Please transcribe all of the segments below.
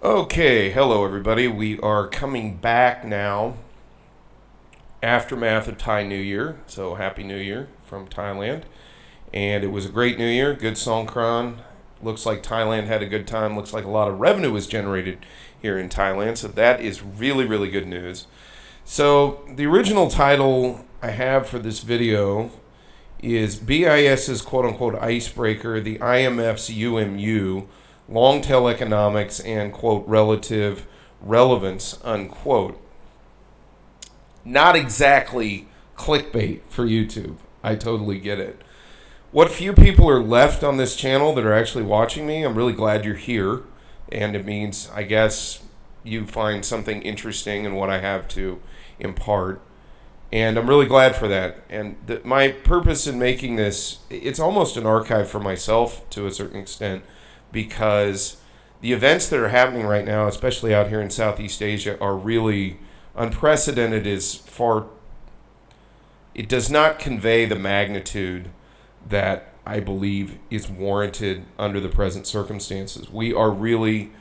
Okay, hello everybody. We are coming back now, aftermath of Thai New Year. So happy New Year from Thailand. And it was a great New Year, good Songkran. Looks like Thailand had a good time. Looks like a lot of revenue was generated here in Thailand. So that is really, really good news. So the original title I have for this video is BIS's quote unquote icebreaker, the IMF's UMU, long tail economics, and quote relative relevance unquote. Not exactly clickbait for YouTube. I totally get it. What few people are left on this channel that are actually watching me, I'm really glad you're here. And it means, I guess, you find something interesting in what I have to impart. And I'm really glad for that. And my purpose in making this, it's almost an archive for myself to a certain extent, because the events that are happening right now, especially out here in Southeast Asia, are really unprecedented. It does not convey the magnitude that I believe is warranted under the present circumstances. We are really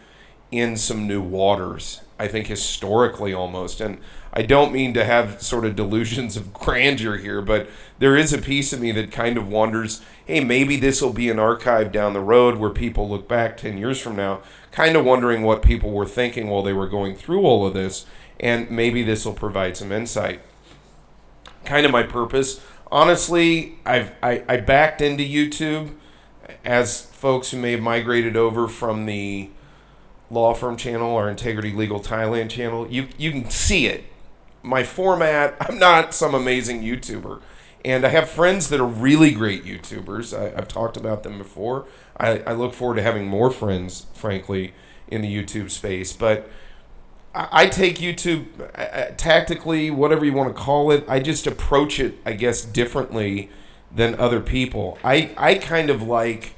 in some new waters, I think historically almost. And I don't mean to have sort of delusions of grandeur here, but there is a piece of me that kind of wonders, hey, maybe this will be an archive down the road where people look back 10 years from now, kind of wondering what people were thinking while they were going through all of this, and maybe this will provide some insight. Kind of my purpose. Honestly, I backed into YouTube, as folks who may have migrated over from the law firm channel or Integrity Legal Thailand channel, you can see it. My format, I'm not some amazing YouTuber. And I have friends that are really great YouTubers. I've talked about them before. I look forward to having more friends, frankly, in the YouTube space. But I take YouTube tactically, whatever you want to call it. I just approach it, I guess, differently than other people. I kind of like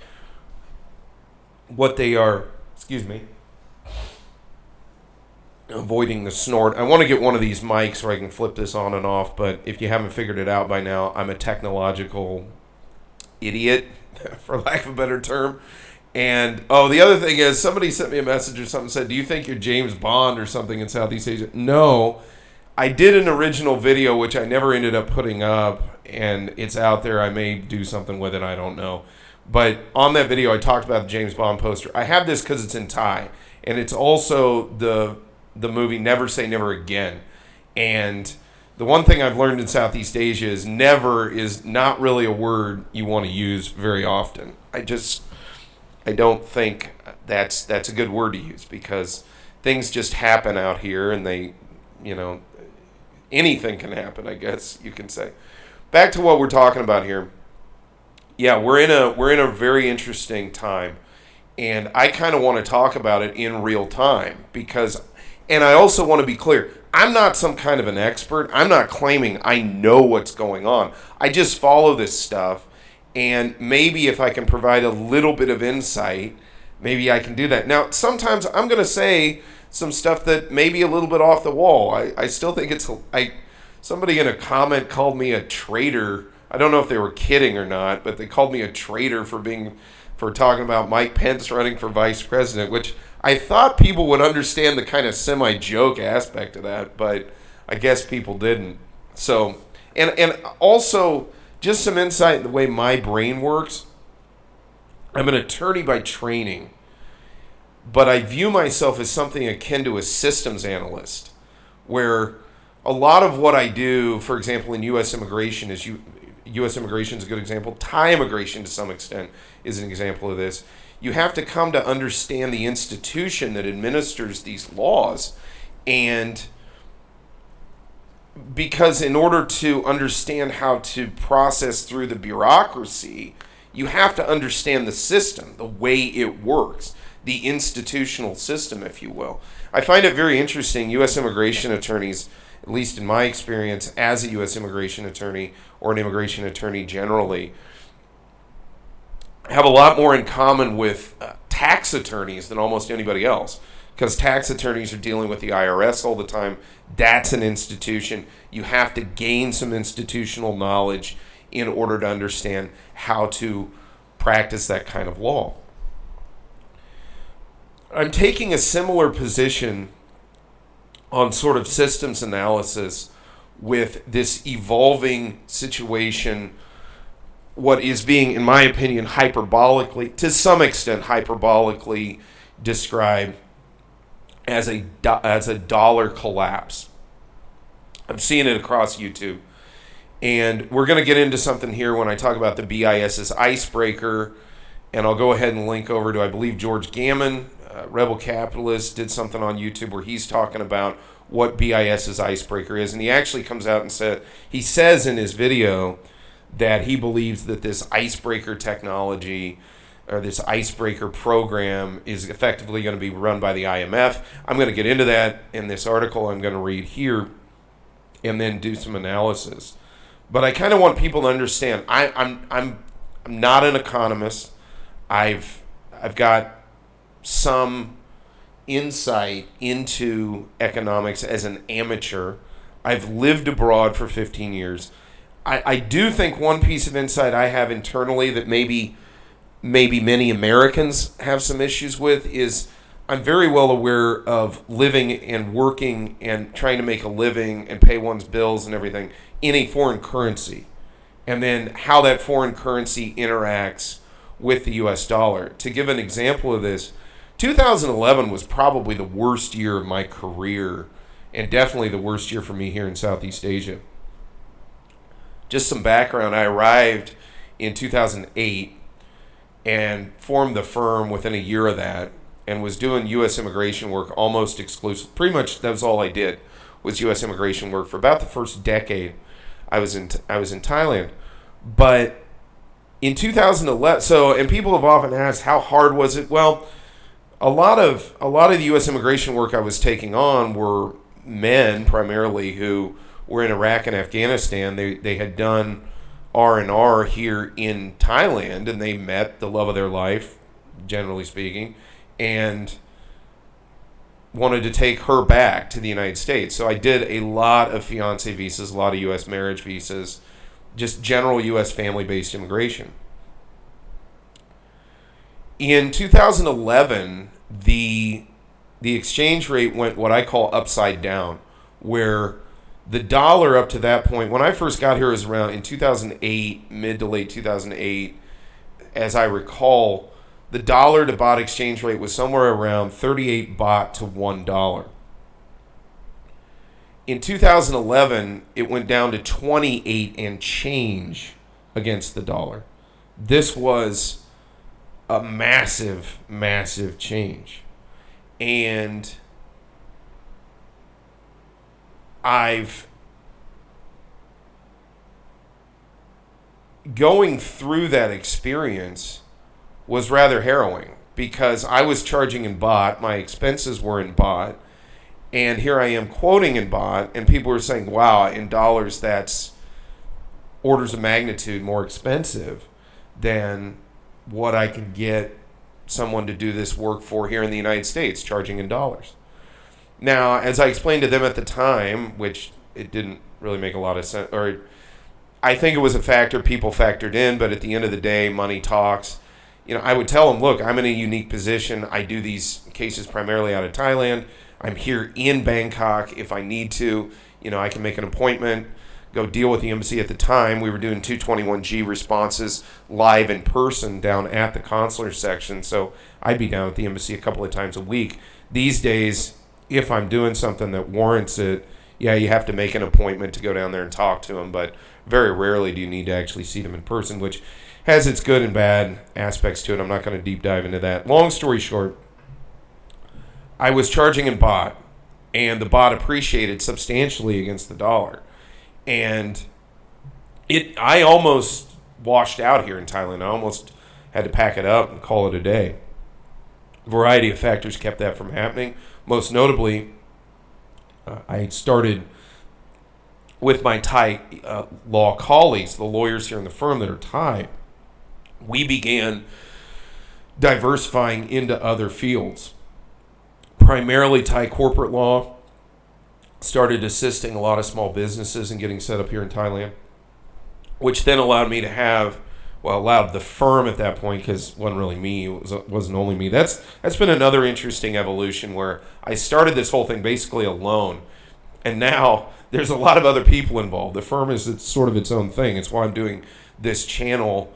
what they are. Excuse me. Avoiding the snort. I want to get one of these mics where I can flip this on and off, but if you haven't figured it out by now, I'm a technological idiot, for lack of a better term. And, the other thing is, somebody sent me a message or something, said, do you think you're James Bond or something in Southeast Asia? No. I did an original video, which I never ended up putting up, and it's out there. I may do something with it. I don't know. But on that video, I talked about the James Bond poster. I have this because it's in Thai, and it's also the movie Never Say Never Again. And the one thing I've learned in Southeast Asia is never is not really a word you want to use very often. I don't think that's a good word to use, because things just happen out here, and anything can happen, I guess you can say. Back to what we're talking about here. Yeah, we're in a very interesting time, and I kind of want to talk about it in real time, and I also want to be clear, I'm not some kind of an expert. I'm not claiming I know what's going on. I just follow this stuff, and maybe if I can provide a little bit of insight, maybe I can do that. Now, sometimes I'm going to say some stuff that may be a little bit off the wall. I still think somebody in a comment called me a traitor. I don't know if they were kidding or not, but they called me a traitor for talking about Mike Pence running for vice president, which I thought people would understand the kind of semi-joke aspect of that, but I guess people didn't. So, and also, just some insight in the way my brain works. I'm an attorney by training, but I view myself as something akin to a systems analyst, where a lot of what I do, for example, in U.S. immigration U.S. immigration is a good example. Thai immigration, to some extent, is an example of this. You have to come to understand the institution that administers these laws, and because in order to understand how to process through the bureaucracy, you have to understand the system, the way it works, the institutional system, if you will. I find it very interesting. U.S. immigration attorneys, at least in my experience as a U.S. immigration attorney or an immigration attorney generally, have a lot more in common with tax attorneys than almost anybody else, because tax attorneys are dealing with the IRS all the time. That's an institution. You have to gain some institutional knowledge in order to understand how to practice that kind of law. I'm taking a similar position on sort of systems analysis with this evolving situation, what is being, in my opinion, to some extent, hyperbolically described as a dollar collapse. I'm seeing it across YouTube. And we're going to get into something here when I talk about the BIS's Icebreaker. And I'll go ahead and link over to, I believe, George Gammon, Rebel Capitalist, did something on YouTube where he's talking about what BIS's Icebreaker is. And he actually comes out and says in his video that he believes that this Icebreaker technology or this Icebreaker program is effectively going to be run by the IMF. I'm going to get into that in this article I'm going to read here and then do some analysis. But I kind of want people to understand I'm not an economist. I've got some insight into economics as an amateur. I've lived abroad for 15 years. I do think one piece of insight I have internally that maybe many Americans have some issues with is I'm very well aware of living and working and trying to make a living and pay one's bills and everything in a foreign currency, and then how that foreign currency interacts with the US dollar. To give an example of this, 2011 was probably the worst year of my career and definitely the worst year for me here in Southeast Asia. Just some background, I arrived in 2008 and formed the firm within a year of that and was doing U.S. immigration work almost exclusively. Pretty much that was all I did was U.S. immigration work for about the first decade. I was in Thailand. But in 2011, and people have often asked, how hard was it? Well, a lot of the U.S. immigration work I was taking on were men primarily who were in Iraq and Afghanistan. They had done R&R here in Thailand, and they met the love of their life, generally speaking, and wanted to take her back to the United States. So I did a lot of fiancé visas, a lot of U.S. marriage visas, just general U.S. family-based immigration. In 2011, the exchange rate went what I call upside down, where the dollar up to that point, when I first got here, was around in 2008, mid to late 2008, as I recall, the dollar to baht exchange rate was somewhere around 38 baht to $1. In 2011, it went down to 28 and change against the dollar. This was a massive, massive change. And going through that experience was rather harrowing because I was charging in baht, my expenses were in baht, and here I am quoting in baht, and people were saying, wow, in dollars that's orders of magnitude more expensive than what I could get someone to do this work for here in the United States, charging in dollars. Now, as I explained to them at the time, which it didn't really make a lot of sense, or I think it was a factor people factored in, but at the end of the day, money talks. I would tell them, look, I'm in a unique position. I do these cases primarily out of Thailand. I'm here in Bangkok. If I need to, I can make an appointment, go deal with the embassy. At the time, we were doing 221G responses live in person down at the consular section. So I'd be down at the embassy a couple of times a week. These days, if I'm doing something that warrants it, yeah, you have to make an appointment to go down there and talk to them. But very rarely do you need to actually see them in person, which has its good and bad aspects to it. I'm not going to deep dive into that. Long story short, I was charging in baht, and the baht appreciated substantially against the dollar. And I almost washed out here in Thailand. I almost had to pack it up and call it a day. A variety of factors kept that from happening. Most notably, I started with my Thai law colleagues, the lawyers here in the firm that are Thai. We began diversifying into other fields, primarily Thai corporate law. Started assisting a lot of small businesses and getting set up here in Thailand, which then allowed me to have well, allowed the firm at that point, because it wasn't really me, wasn't only me. That's been another interesting evolution where I started this whole thing basically alone, and now there's a lot of other people involved. The firm is sort of its own thing. It's why I'm doing this channel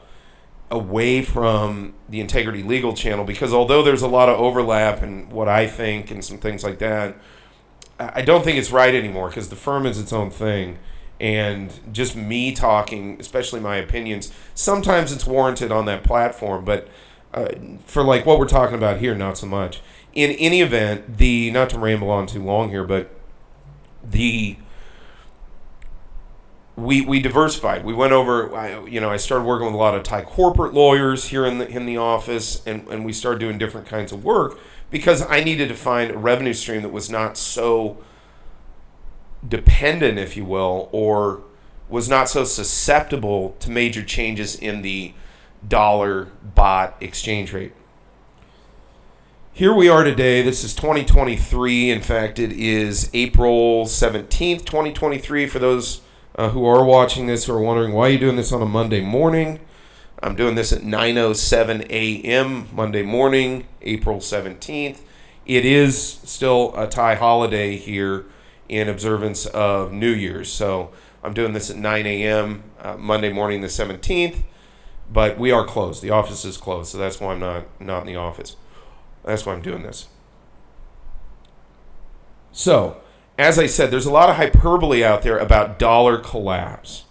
away from the Integrity Legal channel, because although there's a lot of overlap in what I think and some things like that, I don't think it's right anymore, because the firm is its own thing. And just me talking, especially my opinions, sometimes it's warranted on that platform, but for like what we're talking about here, not so much. In any event, not to ramble on too long here, but we diversified. We went over. I started working with a lot of Thai corporate lawyers here in the office, and we started doing different kinds of work because I needed to find a revenue stream that was not so dependent, if you will, or was not so susceptible to major changes in the dollar-baht exchange rate. Here we are today. This is 2023. In fact, it is April 17th, 2023. For those who are watching this, who are wondering, why are you doing this on a Monday morning? I'm doing this at 9:07 a.m. Monday morning, April 17th. It is still a Thai holiday here in observance of New Year's. So I'm doing this at 9 a.m. Monday morning the 17th, but we are closed. The office is closed, so that's why I'm not in the office. That's why I'm doing this. So, as I said, there's a lot of hyperbole out there about dollar collapse.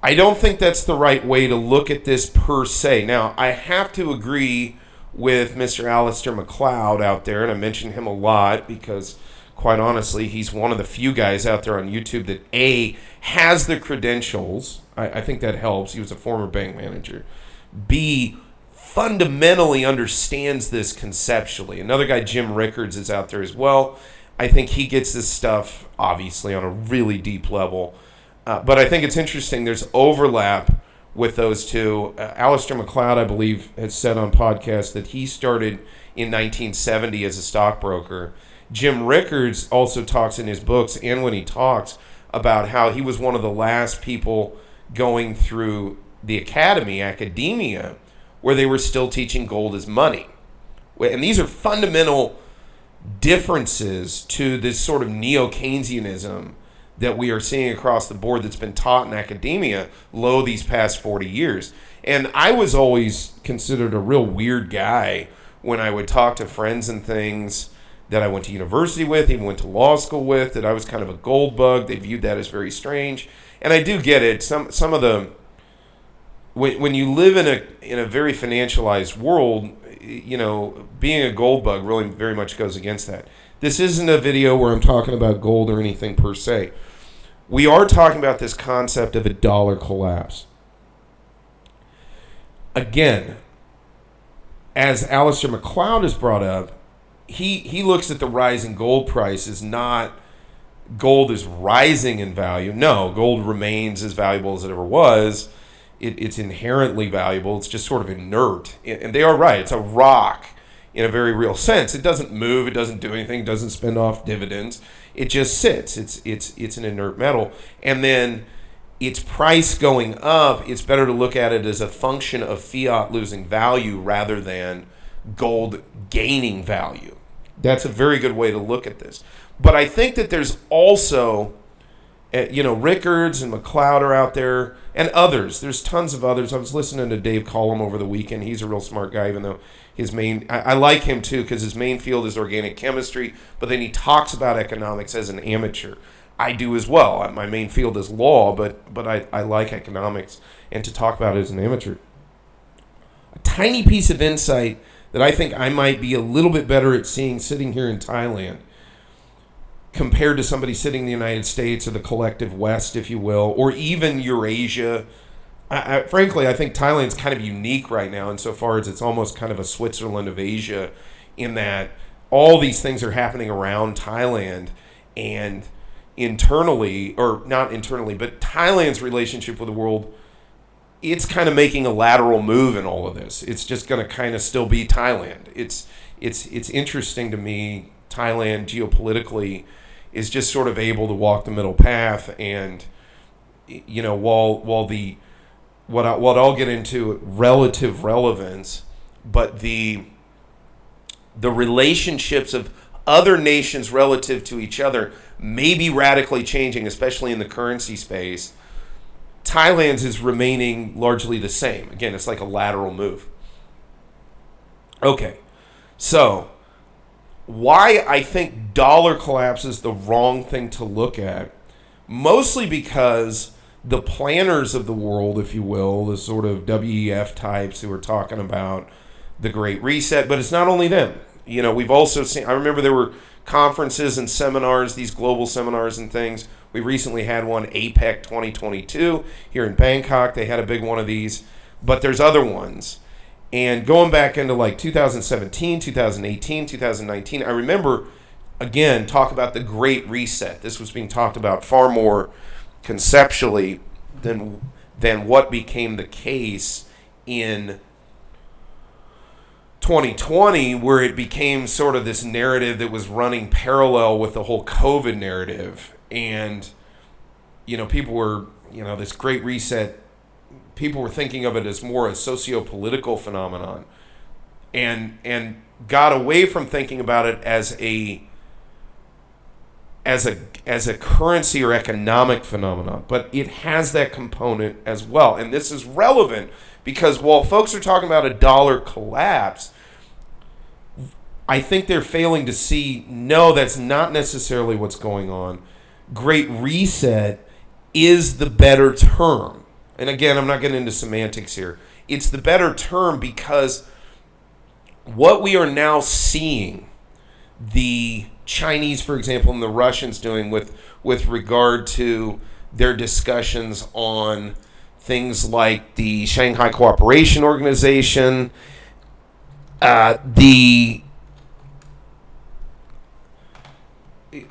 I don't think that's the right way to look at this per se. Now, I have to agree with Mr. Alistair McLeod out there, and I mention him a lot because, quite honestly, he's one of the few guys out there on YouTube that A, has the credentials. I think that helps. He was a former bank manager. B, fundamentally understands this conceptually. Another guy, Jim Rickards, is out there as well. I think he gets this stuff, obviously, on a really deep level. But I think it's interesting. There's overlap with those two. Alistair McLeod, I believe, has said on podcasts that he started in 1970 as a stockbroker. Jim Rickards also talks in his books and when he talks about how he was one of the last people going through the academia, where they were still teaching gold as money. And these are fundamental differences to this sort of neo-Keynesianism that we are seeing across the board that's been taught in academia these past 40 years. And I was always considered a real weird guy when I would talk to friends and things that I went to university with, even went to law school with, that I was kind of a gold bug. They viewed that as very strange. And I do get it. Some of the... When you live in a very financialized world, being a gold bug really very much goes against that. This isn't a video where I'm talking about gold or anything per se. We are talking about this concept of a dollar collapse. Again, as Alistair McLeod has brought up, he looks at the rising gold price as not gold is rising in value. No, gold remains as valuable as it ever was. It's inherently valuable. It's just sort of inert. And they are right. It's a rock in a very real sense. It doesn't move. It doesn't do anything. It doesn't spin off dividends. It just sits. It's an inert metal. And then its price going up, it's better to look at it as a function of fiat losing value rather than gold gaining value. That's a very good way to look at this. But I think that there's also, Rickards and McLeod are out there, and others. There's tons of others. I was listening to Dave Collum over the weekend. He's a real smart guy, even though I like him too, because his main field is organic chemistry, but then he talks about economics as an amateur. I do as well. My main field is law, but I like economics, and to talk about it as an amateur. A tiny piece of insight that I think I might be a little bit better at seeing sitting here in Thailand compared to somebody sitting in the United States or the collective West, if you will, or even Eurasia. Frankly, I think Thailand's kind of unique right now insofar as it's almost kind of a Switzerland of Asia, in that all these things are happening around Thailand, and internally, or not internally, but Thailand's relationship with the world, it's kind of making a lateral move in all of this. It's just going to kind of still be Thailand. It's interesting to me. Thailand geopolitically is just sort of able to walk the middle path, and while the what I'll get into relative relevance, but the relationships of other nations relative to each other may be radically changing, especially in the currency space. Thailand's is remaining largely the same. Again, it's like a lateral move. Okay, so why I think dollar collapse is the wrong thing to look at, mostly because the planners of the world, if you will, the sort of WEF types who are talking about the Great Reset, but it's not only them. You know, we've also seen, I remember there were conferences and seminars, these global seminars and things. We recently had one, APEC 2022, here in Bangkok. They had a big one of these, but there's other ones. And going back into like 2017, 2018, 2019, I remember, again, talk about the Great Reset. This was being talked about far more conceptually than what became the case in 2020, where it became sort of this narrative that was running parallel with the whole COVID narrative. And, you know, people were, you know, this Great Reset, people were thinking of it as more a socio-political phenomenon, and got away from thinking about it as a currency or economic phenomenon. But it has that component as well. And this is relevant because while folks are talking about a dollar collapse, I think they're failing to see, no, that's not necessarily what's going on. Great Reset is the better term. And again, I'm not getting into semantics here. It's the better term because what we are now seeing, the Chinese, for example, and the Russians doing with regard to their discussions on things like the Shanghai Cooperation Organization, the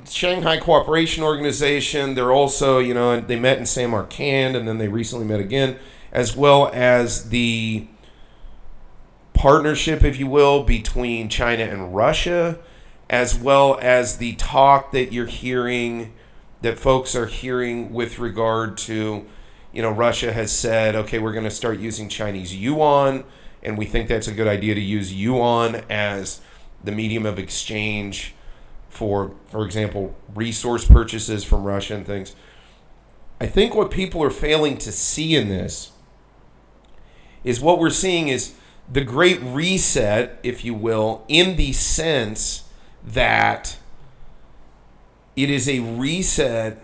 Shanghai Cooperation Organization, they're also, you know, they met in Samarkand and then they recently met again, as well as the partnership, if you will, between China and Russia, as well as the talk that you're hearing, that folks are hearing with regard to, you know, Russia has said, okay, we're going to start using Chinese yuan, and we think that's a good idea to use yuan as the medium of exchange for example, resource purchases from Russia and things. I think what people are failing to see in this is what we're seeing is the Great Reset, if you will, in the sense that it is a reset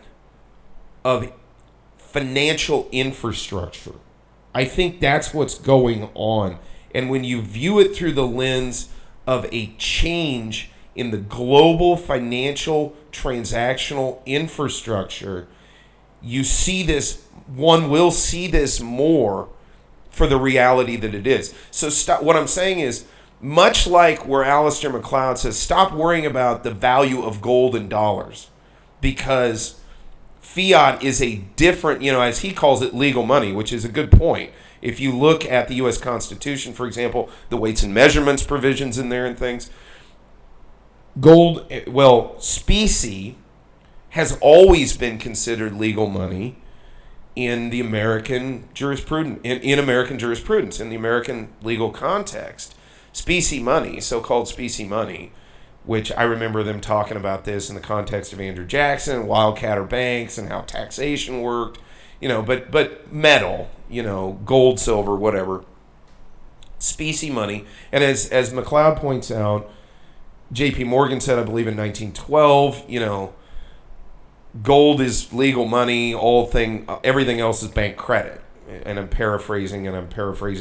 of financial infrastructure. I think that's what's going on. And when you view it through the lens of a change in the global financial transactional infrastructure, you see this, one will see this more for the reality that it is. So what I'm saying is, much like where Aleister MacLeod says, stop worrying about the value of gold and dollars, because fiat is a different, you know, as he calls it, legal money, which is a good point. If you look at the U.S. Constitution, for example, the weights and measurements provisions in there and things, gold, well, specie has always been considered legal money in the American jurisprudence, in American jurisprudence, in the American legal context. Specie money, so-called specie money, which I remember them talking about this in the context of Andrew Jackson, Wildcatter banks, and how taxation worked, you know, but metal, you know, gold, silver, whatever, specie money. And as MacLeod points out, J.P. Morgan said, I believe in 1912, you know, gold is legal money, everything else is bank credit. And I'm paraphrasing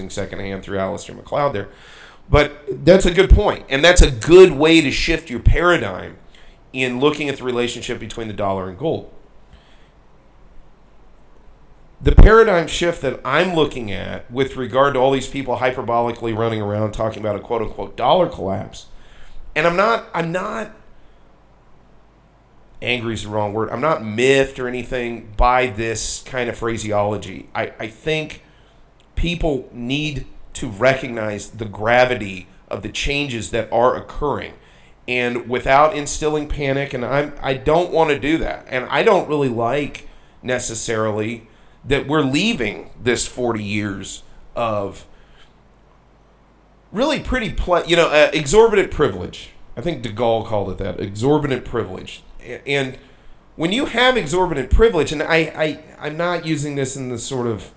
secondhand through Aleister MacLeod there. But that's a good point. And that's a good way to shift your paradigm in looking at the relationship between the dollar and gold. The paradigm shift that I'm looking at with regard to all these people hyperbolically running around talking about a quote-unquote dollar collapse, and I'm not, angry is the wrong word, I'm not miffed or anything by this kind of phraseology. I think people need to recognize the gravity of the changes that are occurring, and without instilling panic, and I don't want to do that, and I don't really like necessarily that we're leaving this 40 years of really pretty, exorbitant privilege. I think de Gaulle called it that, exorbitant privilege. And when you have exorbitant privilege, and I'm not using this in the sort of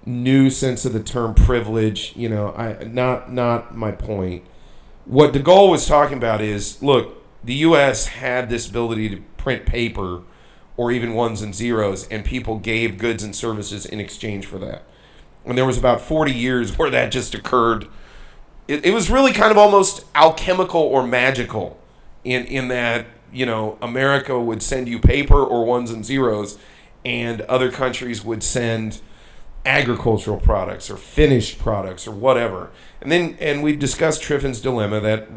new sense of the term privilege, not my point. What de Gaulle was talking about is, look, the U.S. had this ability to print paper or even ones and zeros, and people gave goods and services in exchange for that. And there was about 40 years where that just occurred. It was really kind of almost alchemical or magical in that, America would send you paper or ones and zeros, and other countries would send agricultural products or finished products or whatever. And we discussed Triffin's dilemma that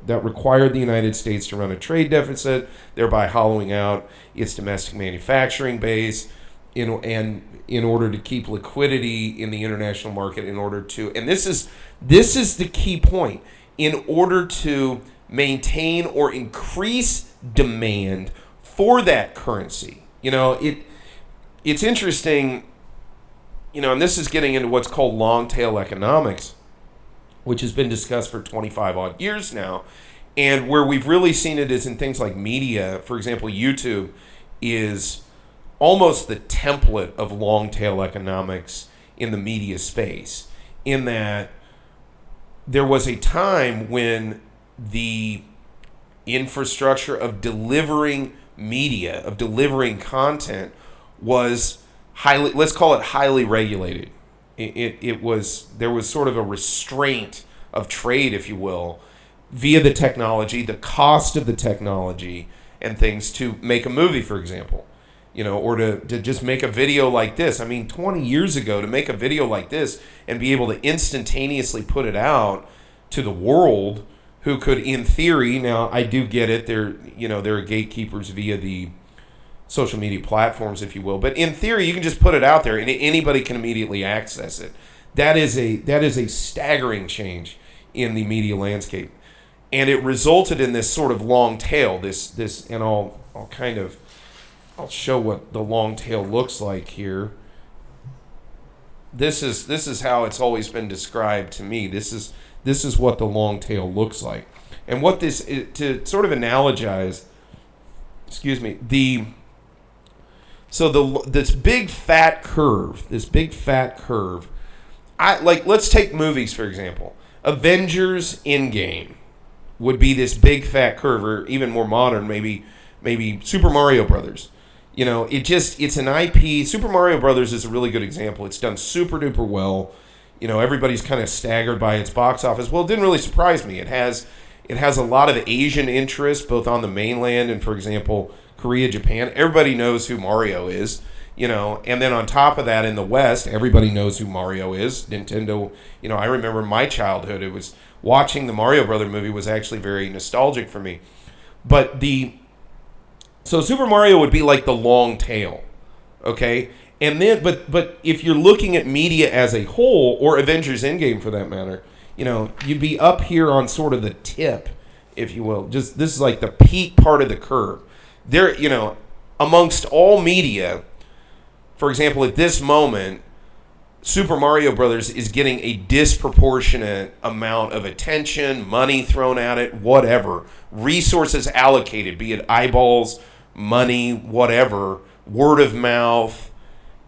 that required the United States to run a trade deficit, thereby hollowing out its domestic manufacturing base in order to keep liquidity in the international market, and this is the key point, in order to maintain or increase demand for that currency. It's interesting, and this is getting into what's called long tail economics, which has been discussed for 25 odd years now. And where we've really seen it is in things like media. For example, YouTube is almost the template of long tail economics in the media space, in that there was a time when the infrastructure of delivering media, of delivering content, was highly, let's call it highly regulated. There was sort of a restraint of trade, if you will, via the technology, the cost of the technology and things, to make a movie, for example, or to just make a video like this. 20 years ago, to make a video like this and be able to instantaneously put it out to the world, who could, in theory, now I do get it, there are gatekeepers via the social media platforms, if you will, but in theory, you can just put it out there and anybody can immediately access it. That is a staggering change in the media landscape, and it resulted in this sort of long tail. And I'll show what the long tail looks like here. This is how it's always been described to me. This is what the long tail looks like, and what this is, to sort of analogize. This big fat curve. Let's take movies, for example. Avengers Endgame would be this big fat curve, or even more modern, maybe Super Mario Brothers. It's an IP. Super Mario Brothers is a really good example. It's done super duper well. Everybody's kind of staggered by its box office. Well, it didn't really surprise me. It has a lot of Asian interest, both on the mainland and, for example, Korea, Japan. Everybody knows who Mario is, and then on top of that, in the West, everybody knows who Mario is. Nintendo, I remember my childhood. It was watching the Mario Brother movie was actually very nostalgic for me. But so Super Mario would be like the long tail, okay? And then, but if you're looking at media as a whole, or Avengers Endgame for that matter, you'd be up here on sort of the tip, if you will. Just, this is like the peak part of the curve. There, amongst all media, for example, at this moment, Super Mario Brothers is getting a disproportionate amount of attention, money thrown at it, whatever, resources allocated, be it eyeballs, money, whatever, word of mouth.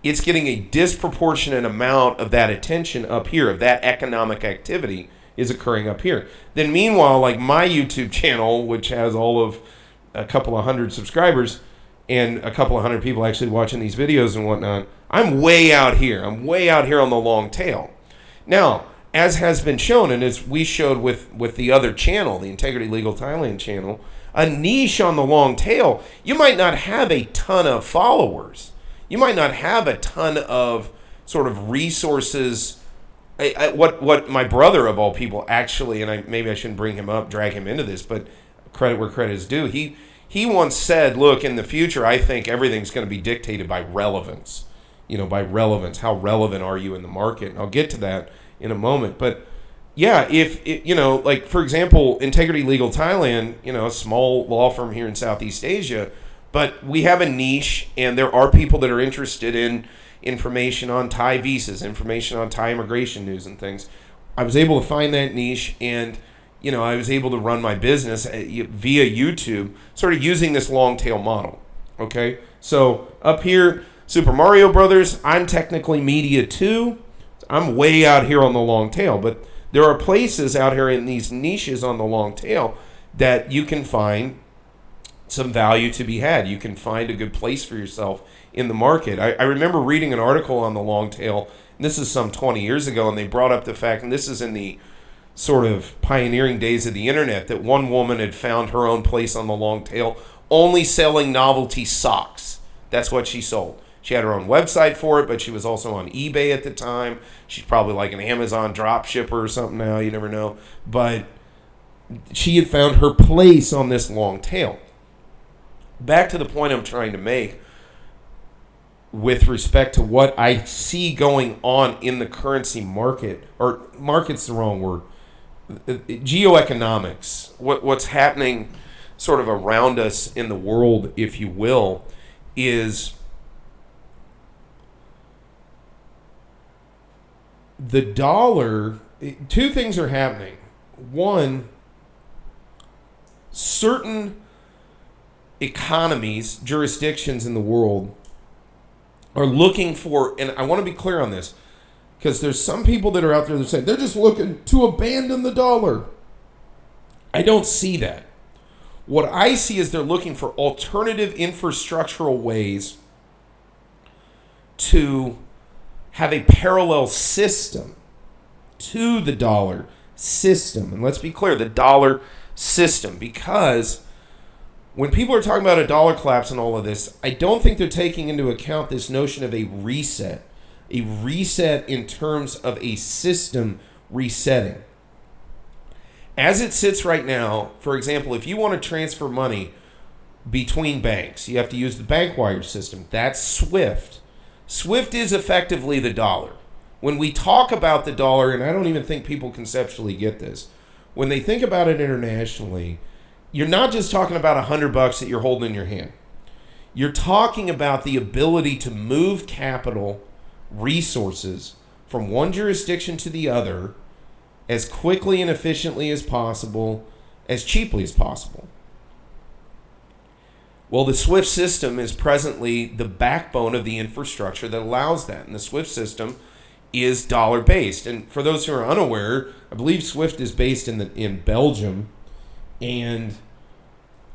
It's getting a disproportionate amount of that attention up here, of that economic activity is occurring up here. Then meanwhile, like my YouTube channel, which has all of a couple of hundred subscribers and a couple of hundred people actually watching these videos and whatnot, I'm way out here. I'm way out here on the long tail. Now, as has been shown, and as we showed with the other channel, the Integrity Legal Thailand channel, a niche on the long tail, you might not have a ton of followers. You might not have a ton of sort of resources. What my brother, of all people, actually, and maybe I shouldn't drag him into this, but credit where credit is due. He once said, look, in the future, I think everything's going to be dictated by relevance. By relevance. How relevant are you in the market? And I'll get to that in a moment. But yeah, like, for example, Integrity Legal Thailand, a small law firm here in Southeast Asia, but we have a niche, and there are people that are interested in information on Thai visas, information on Thai immigration news and things. I was able to find that niche, and I was able to run my business via YouTube, sort of using this long tail model. Okay, so up here, Super Mario Brothers, I'm technically media too. I'm way out here on the long tail, but there are places out here in these niches on the long tail that you can find some value to be had. You can find a good place for yourself in the market. I remember reading an article on the long tail, and this is some 20 years ago, and they brought up the fact, and this is in the sort of pioneering days of the internet, that one woman had found her own place on the long tail only selling novelty socks. That's what she sold. She had her own website for it, but she was also on eBay at the time. She's probably like an Amazon drop shipper or something now, you never know. But she had found her place on this long tail. Back to the point I'm trying to make with respect to what I see going on in the currency market, or market's the wrong word, geoeconomics, what's happening sort of around us in the world, if you will, is the dollar. Two things are happening. One, certain economies, jurisdictions in the world are looking for, and I want to be clear on this, because there's some people that are out there that say they're just looking to abandon the dollar. I don't see that. What I see is they're looking for alternative infrastructural ways to have a parallel system to the dollar system. And let's be clear, the dollar system, because when people are talking about a dollar collapse and all of this, I don't think they're taking into account this notion of a reset in terms of a system resetting. As it sits right now, for example, if you want to transfer money between banks, you have to use the bank wire system. That's SWIFT. SWIFT is effectively the dollar. When we talk about the dollar, and I don't even think people conceptually get this, when they think about it internationally, you're not just talking about $100 that you're holding in your hand. You're talking about the ability to move capital, resources from one jurisdiction to the other as quickly and efficiently as possible, as cheaply as possible. Well, the SWIFT system is presently the backbone of the infrastructure that allows that. And the SWIFT system is dollar-based. And for those who are unaware, I believe SWIFT is based in Belgium, and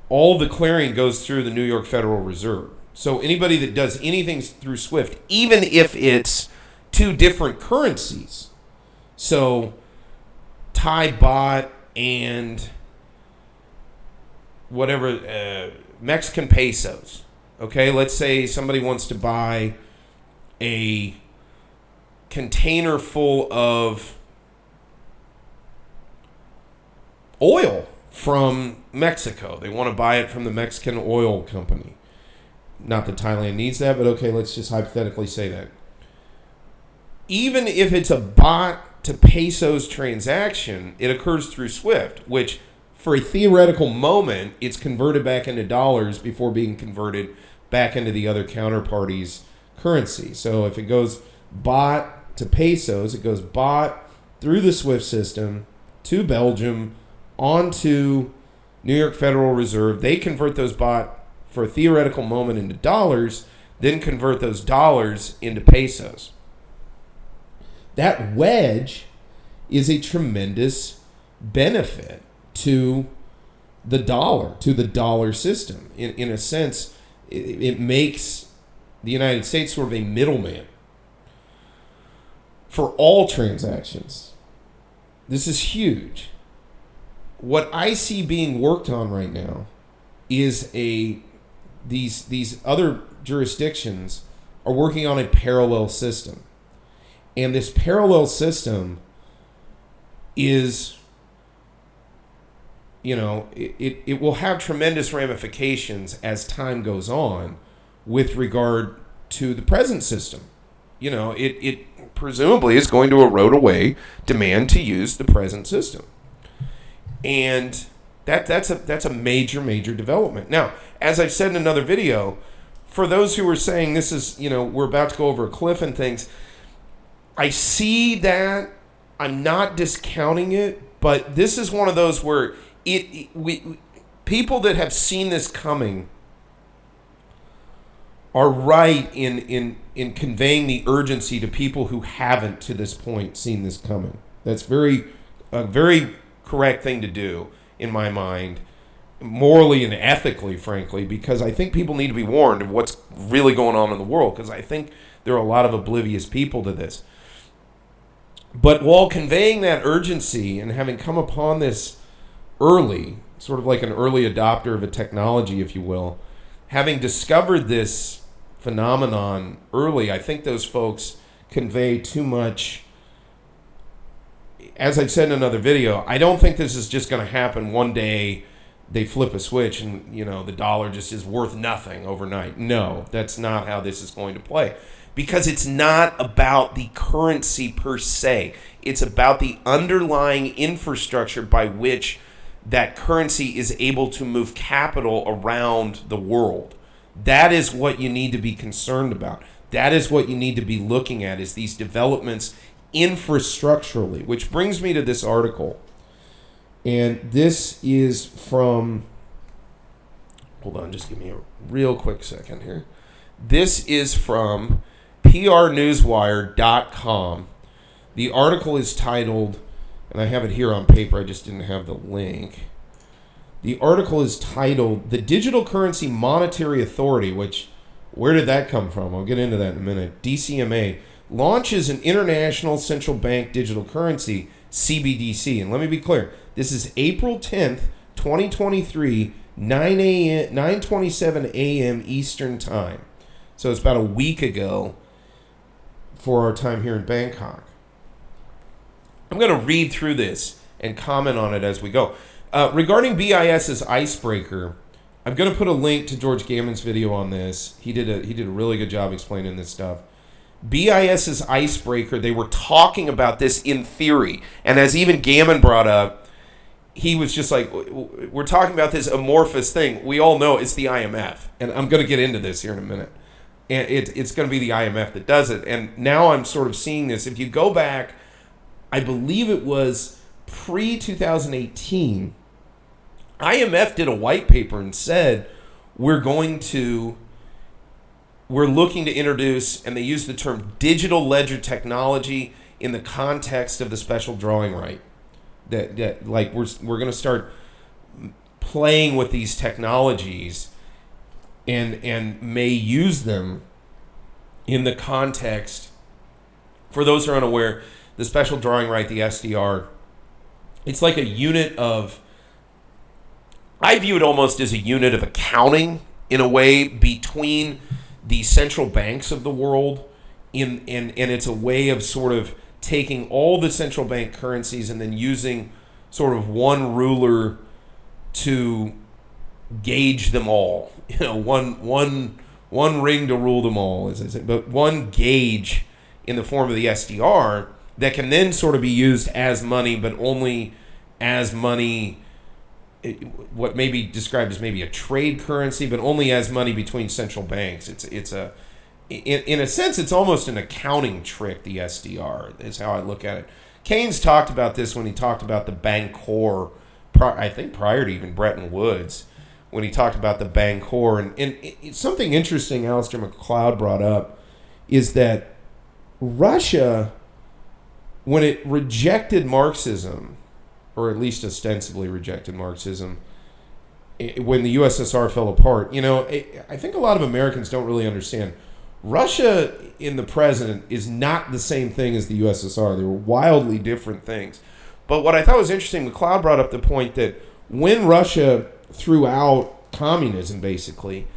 all the clearing goes through the New York Federal Reserve. So anybody that does anything through SWIFT, even if it's two different currencies, so Thai baht and whatever, Mexican pesos. Okay, let's say somebody wants to buy a container full of oil from Mexico. They want to buy it from the Mexican oil company. Not that Thailand needs that, but okay, let's just hypothetically say that. Even if it's a baht to pesos transaction, it occurs through SWIFT, which for a theoretical moment, it's converted back into dollars before being converted back into the other counterparty's currency. So if it goes baht to pesos, it goes baht through the SWIFT system to Belgium onto New York Federal Reserve. They convert those baht for a theoretical moment into dollars, then convert those dollars into pesos. That wedge is a tremendous benefit to the dollar system. In a sense, it makes the United States sort of a middleman for all transactions. This is huge. What I see being worked on right now is these other jurisdictions are working on a parallel system. And this parallel system is, it will have tremendous ramifications as time goes on with regard to the present system. It presumably is going to erode away demand to use the present system. And that's a major development. Now, as I've said in another video, for those who are saying this is, we're about to go over a cliff and things, I see that. I'm not discounting it, but this is one of those where people that have seen this coming are right in conveying the urgency to people who haven't to this point seen this coming. That's a very correct thing to do in my mind, morally and ethically, frankly, because I think people need to be warned of what's really going on in the world, because I think there are a lot of oblivious people to this. But while conveying that urgency and having come upon this early, sort of like an early adopter of a technology, if you will, having discovered this phenomenon early, I think those folks convey too much. As I've said in another video, I don't think this is just going to happen one day. They flip a switch and, the dollar just is worth nothing overnight. No, that's not how this is going to play. Because it's not about the currency per se. It's about the underlying infrastructure by which that currency is able to move capital around the world. That is what you need to be concerned about. That is what you need to be looking at, is these developments infrastructurally, which brings me to this article. And this is from, hold on, just give me a real quick second here. This is from prnewswire.com. The article is titled, and I have it here on paper, I just didn't have the link. The article is titled, "The Digital Currency Monetary Authority," which, where did that come from? I'll get into that in a minute. DCMA launches an international central bank digital currency, CBDC. And let me be clear, this is April 10th, 2023, 9:27 a.m. Eastern Time. So it's about a week ago for our time here in Bangkok. I'm going to read through this and comment on it as we go. Regarding BIS's Icebreaker, I'm going to put a link to George Gammon's video on this. He did a really good job explaining this stuff. BIS's Icebreaker, they were talking about this in theory. And as even Gammon brought up, he was just like, we're talking about this amorphous thing. We all know it's the IMF. And I'm going to get into this here in a minute. And it's going to be the IMF that does it. And now I'm sort of seeing this. If you go back, I believe it was pre-2018, IMF did a white paper and said, we're looking to introduce, and they used the term digital ledger technology in the context of the special drawing right. That like we're going to start playing with these technologies and may use them in the context. For those who are unaware, the special drawing right, the SDR, it's like a unit of, I view it almost as a unit of accounting in a way between the central banks of the world, and it's a way of sort of taking all the central bank currencies and then using sort of one ruler to gauge them all. One ring to rule them all, as I say, but one gauge in the form of the SDR that can then sort of be used as money, but only as money, what may be described as maybe a trade currency, but only as money between central banks. In a sense, it's almost an accounting trick, the SDR, is how I look at it. Keynes talked about this when he talked about the Bancor, I think prior to even Bretton Woods, when he talked about the Bancor. And something interesting Alistair McLeod brought up is that Russia, when it rejected Marxism, or at least ostensibly rejected Marxism, when the USSR fell apart, I think a lot of Americans don't really understand. Russia in the present is not the same thing as the USSR. They were wildly different things. But what I thought was interesting, McLeod brought up the point that when Russia threw out communism, basically,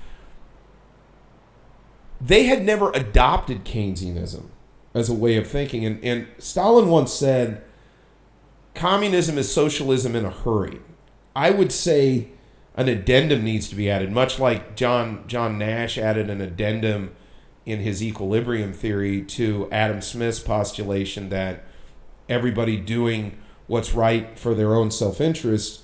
they had never adopted Keynesianism as a way of thinking. And Stalin once said, communism is socialism in a hurry. I would say an addendum needs to be added, much like John Nash added an addendum in his equilibrium theory to Adam Smith's postulation that everybody doing what's right for their own self-interest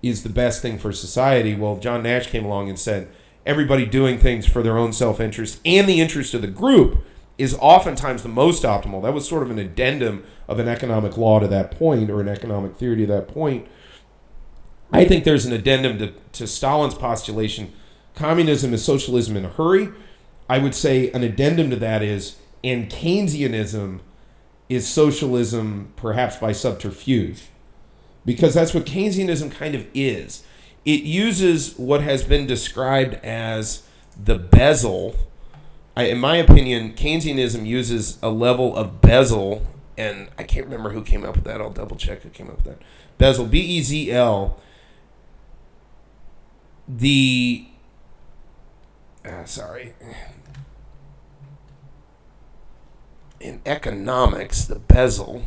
is the best thing for society. Well, John Nash came along and said, everybody doing things for their own self-interest and the interest of the group is oftentimes the most optimal. That was sort of an addendum of an economic law to that point, or an economic theory to that point. I think there's an addendum to Stalin's postulation, communism is socialism in a hurry. I would say an addendum to that is, and Keynesianism is socialism perhaps by subterfuge. Because that's what Keynesianism kind of is. It uses what has been described as the bezel. In my opinion, Keynesianism uses a level of bezel, and I can't remember who came up with that. I'll double check who came up with that. Bezel, B-E-Z-L. In economics, the bezel.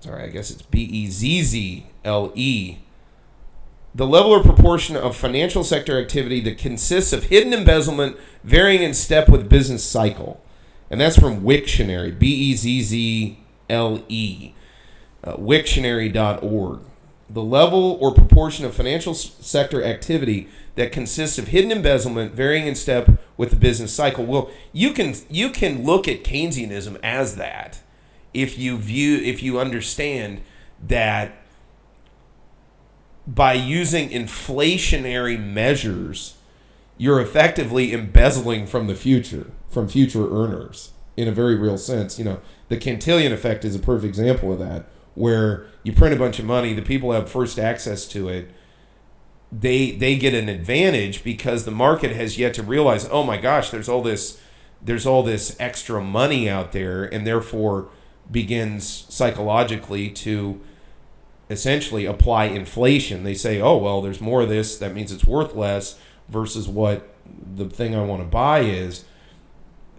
I guess it's B-E-Z-Z-L-E. The level or proportion of financial sector activity that consists of hidden embezzlement varying in step with business cycle. And that's from Wiktionary, B-E-Z-Z-L-E, Wiktionary.org. The level or proportion of financial sector activity that consists of hidden embezzlement varying in step with the business cycle. Well, you can look at Keynesianism as that if you understand that by using inflationary measures, you're effectively embezzling from future earners in a very real sense. The Cantillon effect is a perfect example of that, where you print a bunch of money, the people have first access to it, they get an advantage because the market has yet to realize, oh my gosh, there's all this extra money out there, and therefore begins psychologically to essentially apply inflation. They say, oh, well, there's more of this, that means it's worth less versus what the thing I want to buy is.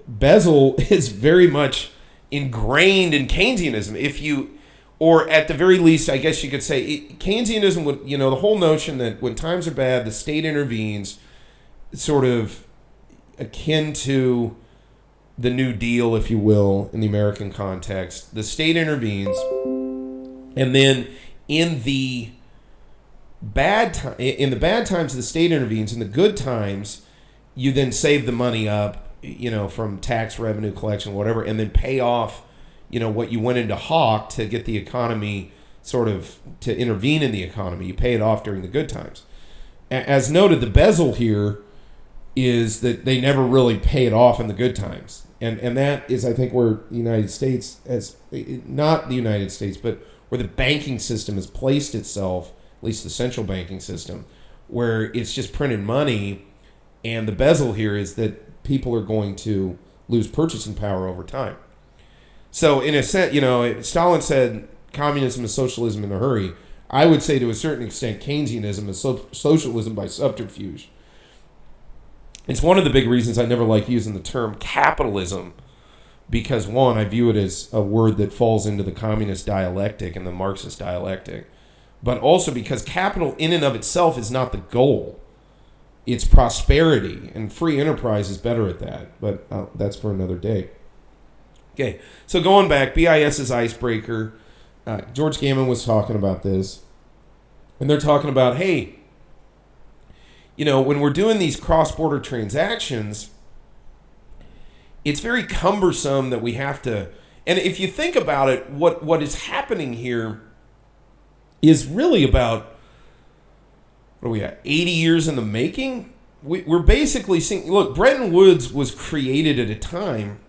Bezel is very much ingrained in Keynesianism. Or at the very least, I guess you could say, Keynesianism would, the whole notion that when times are bad, the state intervenes, sort of akin to the New Deal, if you will, in the American context. The state intervenes, and then in the bad times, the state intervenes. In the good times, you then save the money up, from tax revenue collection, whatever, and then pay off, what you went into hawk to get the economy sort of to intervene in the economy. You pay it off during the good times. As noted, the bezel here is that they never really pay it off in the good times. And that is, I think, where the United States, not the United States, but where the banking system has placed itself, at least the central banking system, where it's just printed money. And the bezel here is that people are going to lose purchasing power over time. So in a sense, Stalin said communism is socialism in a hurry. I would say to a certain extent Keynesianism is socialism by subterfuge. It's one of the big reasons I never like using the term capitalism, because one, I view it as a word that falls into the communist dialectic and the Marxist dialectic, but also because capital in and of itself is not the goal. It's prosperity, and free enterprise is better at that, but that's for another day. Okay, so going back, BIS's Icebreaker, George Gammon was talking about this, and they're talking about, hey, when we're doing these cross-border transactions, it's very cumbersome that we have to, and if you think about it, what is happening here is really about, what are we at, 80 years in the making? We're basically seeing, look, Bretton Woods was created at a time,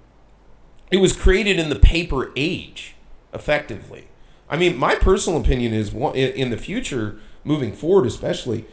it was created in the paper age, effectively. I mean, my personal opinion is, in the future, moving forward especially,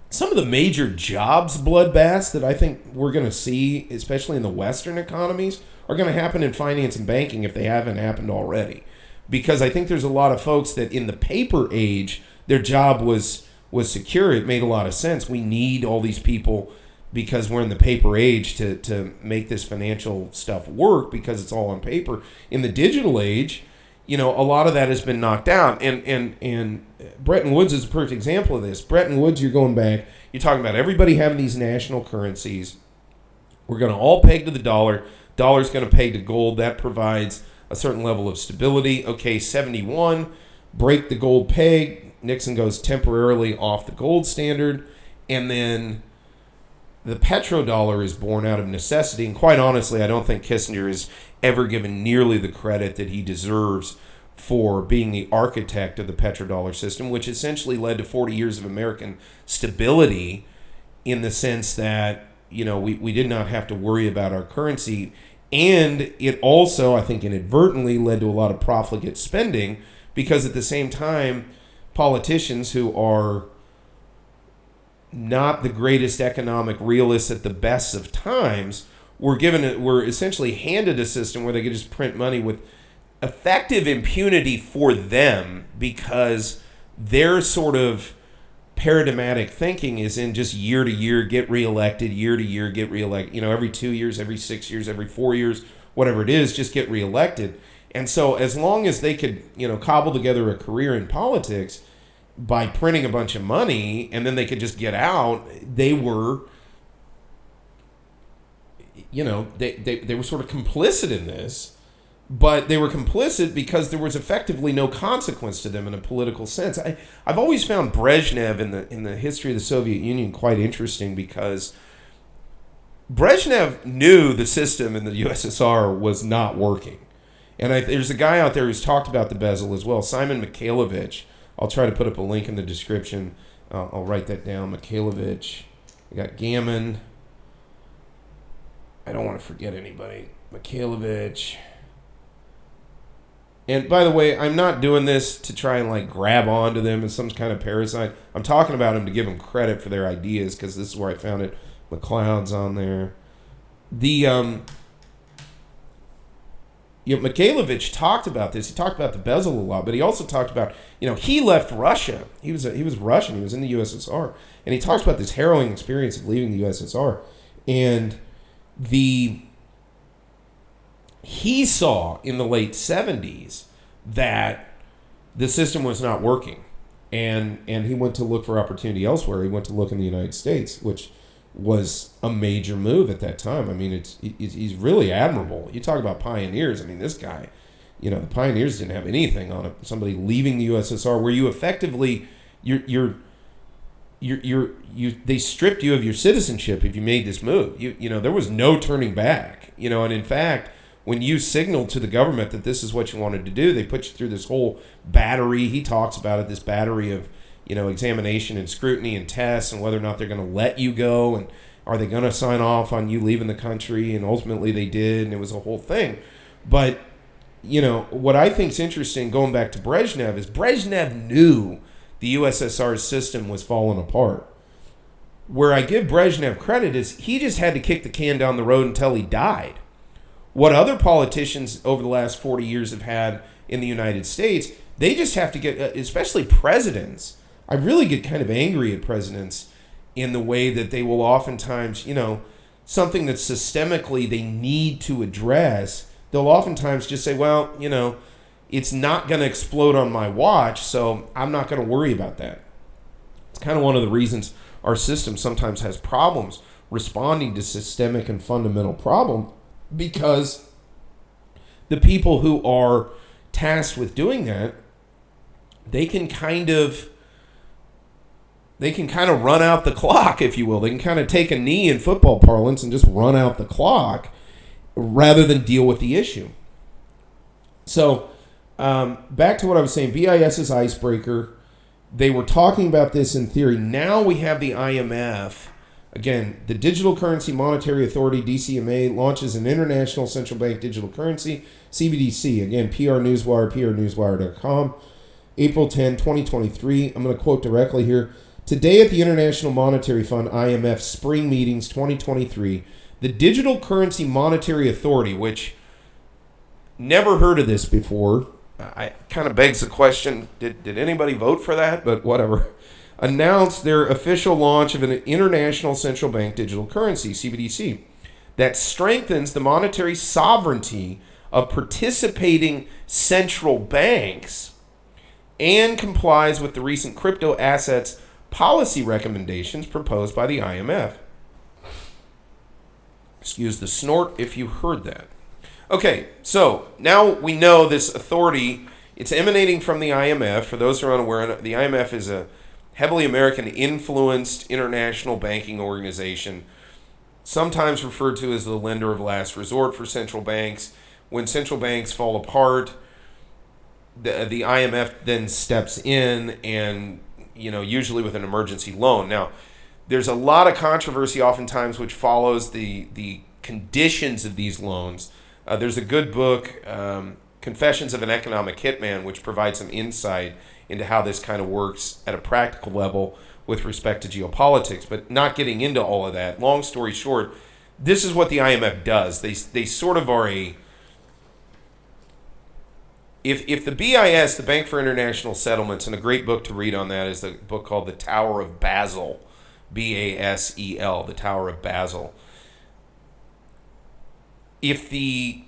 some of the major jobs bloodbaths that I think we're going to see, especially in the Western economies, are going to happen in finance and banking if they haven't happened already. Because I think there's a lot of folks that in the paper age, their job was secure. It made a lot of sense. We need all these people because we're in the paper age to make this financial stuff work because it's all on paper. In the digital age, a lot of that has been knocked out. And Bretton Woods is a perfect example of this. Bretton Woods, you're going back, you're talking about everybody having these national currencies. We're going to all peg to the dollar. Dollar's going to peg to gold. That provides a certain level of stability. Okay, 71, break the gold peg. Nixon goes temporarily off the gold standard. And then the petrodollar is born out of necessity. And quite honestly, I don't think Kissinger is ever given nearly the credit that he deserves for being the architect of the petrodollar system, which essentially led to 40 years of American stability in the sense that, we did not have to worry about our currency. And it also, I think, inadvertently led to a lot of profligate spending, because at the same time, politicians who are not the greatest economic realists at the best of times were essentially handed a system where they could just print money with effective impunity for them, because their sort of paradigmatic thinking is in just year to year get reelected, year to year get reelected, every 2 years, every 6 years, every 4 years, whatever it is, just get reelected. And so as long as they could, cobble together a career in politics by printing a bunch of money, and then they could just get out, they were, they were sort of complicit in this. But they were complicit because there was effectively no consequence to them in a political sense. I've always found Brezhnev in the history of the Soviet Union quite interesting, because Brezhnev knew the system in the USSR was not working. And there's a guy out there who's talked about the bezel as well, Simon Mikhailovich. I'll try to put up a link in the description. I'll write that down, Mikhailovich. We got Gammon. I don't want to forget anybody. Mikhailovich. And by the way, I'm not doing this to try and grab onto them as some kind of parasite. I'm talking about them to give them credit for their ideas, because this is where I found it. McLeod's on there. Mikhailovich talked about this. He talked about the bezel a lot, but he also talked about, he left Russia. He was Russian. He was in the USSR, and he talks about this harrowing experience of leaving the USSR, and he saw in the late 70s that the system was not working, and he went to look for opportunity elsewhere. He went to look in the United States, which was a major move at that time. I mean, he's really admirable. You talk about pioneers. I mean, this guy, the pioneers didn't have anything on it. Somebody leaving the USSR, where you effectively they stripped you of your citizenship if you made this move. There was no turning back. And in fact, when you signaled to the government that this is what you wanted to do, they put you through this whole battery. He talks about it, this battery of, examination and scrutiny and tests, and whether or not they're going to let you go, and are they going to sign off on you leaving the country? And ultimately they did, and it was a whole thing. But, what I think is interesting, going back to Brezhnev, is Brezhnev knew the USSR's system was falling apart. Where I give Brezhnev credit is he just had to kick the can down the road until he died. What other politicians over the last 40 years have had in the United States, they just have to get, especially presidents. I really get kind of angry at presidents in the way that they will oftentimes, something that systemically they need to address, they'll oftentimes just say, well, it's not going to explode on my watch, so I'm not going to worry about that. It's kind of one of the reasons our system sometimes has problems responding to systemic and fundamental problems, because the people who are tasked with doing that, they can kind of run out the clock, if you will. They can kind of take a knee in football parlance and just run out the clock rather than deal with the issue. So back to what I was saying, BIS's Icebreaker, they were talking about this in theory. Now we have the IMF. Again, the Digital Currency Monetary Authority, DCMA, launches an international central bank digital currency, CBDC. Again, PR Newswire, prnewswire.com, April 10, 2023. I'm going to quote directly here. Today at the International Monetary Fund, IMF, Spring Meetings 2023, the Digital Currency Monetary Authority, which never heard of this before. I kind of begs the question, did anybody vote for that? But whatever. Announced their official launch of an international central bank digital currency, CBDC, that strengthens the monetary sovereignty of participating central banks and complies with the recent crypto assets policy recommendations proposed by the IMF. Excuse the snort if you heard that. Okay, so now we know this authority, it's emanating from the IMF. For those who are unaware, the IMF is a heavily American influenced international banking organization, sometimes referred to as the lender of last resort for central banks. When central banks fall apart, the IMF then steps in and, usually with an emergency loan. Now, there's a lot of controversy oftentimes which follows the conditions of these loans. There's a good book, Confessions of an Economic Hitman, which provides some insight into how this kind of works at a practical level with respect to geopolitics, but not getting into all of that. Long story short, this is what the IMF does. They sort of are if the BIS, the Bank for International Settlements, and a great book to read on that is the book called The Tower of Basel, BASEL, The Tower of Basel. If the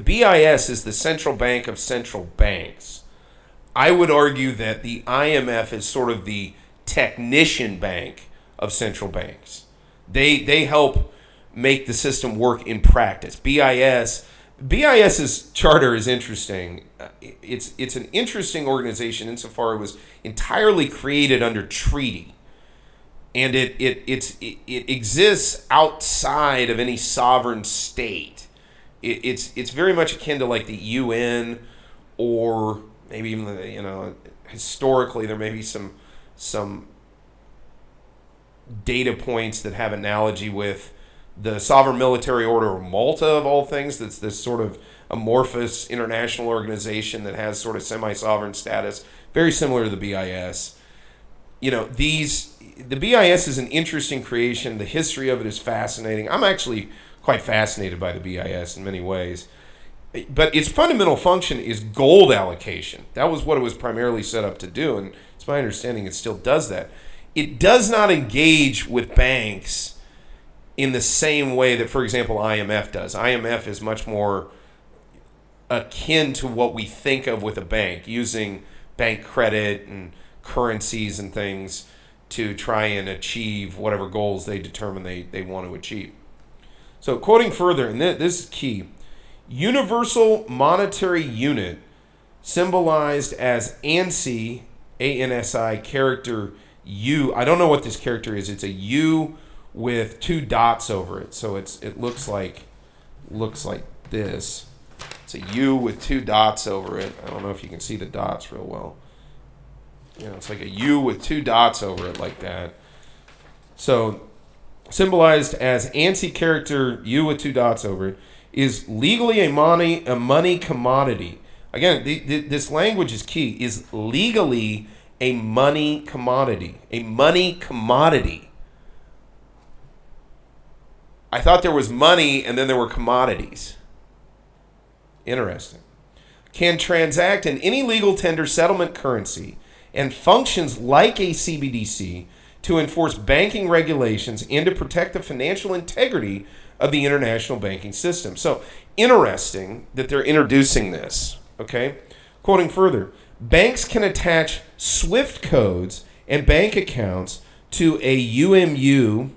BIS is the central bank of central banks, I would argue that the IMF is sort of the technician bank of central banks. They help make the system work in practice. BIS's charter is interesting. It's an interesting organization insofar it was entirely created under treaty. And it exists outside of any sovereign state. It's very much akin to like the UN, or maybe even historically there may be some data points that have analogy with the Sovereign Military Order of Malta, of all things. That's this sort of amorphous international organization that has sort of semi-sovereign status, very similar to the BIS. The BIS is an interesting creation. The history of it is fascinating. I'm actually quite fascinated by the BIS in many ways. But its fundamental function is gold allocation. That was what it was primarily set up to do, and it's my understanding it still does that. It does not engage with banks in the same way that, for example, IMF does. IMF is much more akin to what we think of with a bank, using bank credit and currencies and things to try and achieve whatever goals they determine they want to achieve. So quoting further, and this is key, Universal Monetary Unit, symbolized as ANSI, ANSI, character U. I don't know what this character is. It's a U with two dots over it. So it looks like this. It's a U with two dots over it. I don't know if you can see the dots real well. It's like a U with two dots over it like that. So symbolized as ANSI character U with two dots over it, is legally a money commodity. Again, this language is key. Is legally a money commodity. A money commodity. I thought there was money and then there were commodities. Interesting. Can transact in any legal tender settlement currency and functions like a CBDC to enforce banking regulations and to protect the financial integrity of the international banking system. So interesting that they're introducing this, okay? Quoting further, banks can attach SWIFT codes and bank accounts to a UMU,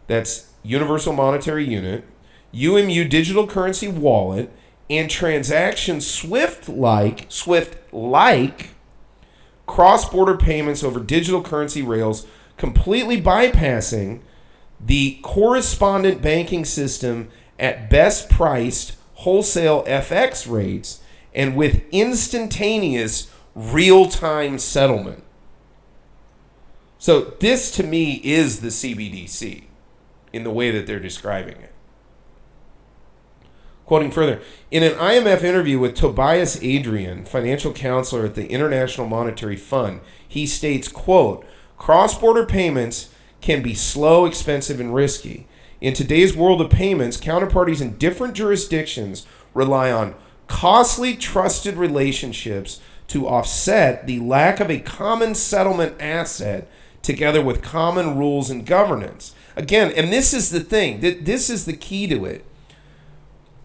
that's Universal Monetary Unit, UMU digital currency wallet, and transactions SWIFT-like cross-border payments over digital currency rails, completely bypassing the correspondent banking system at best priced wholesale FX rates and with instantaneous real-time settlement. So this to me is the CBDC in the way that they're describing it. Quoting further, in an IMF interview with Tobias Adrian, financial counselor at the International Monetary Fund, he states, quote, cross-border payments can be slow, expensive, and risky. In today's world of payments, counterparties in different jurisdictions rely on costly, trusted relationships to offset the lack of a common settlement asset together with common rules and governance. Again, and this is the thing, this is the key to it.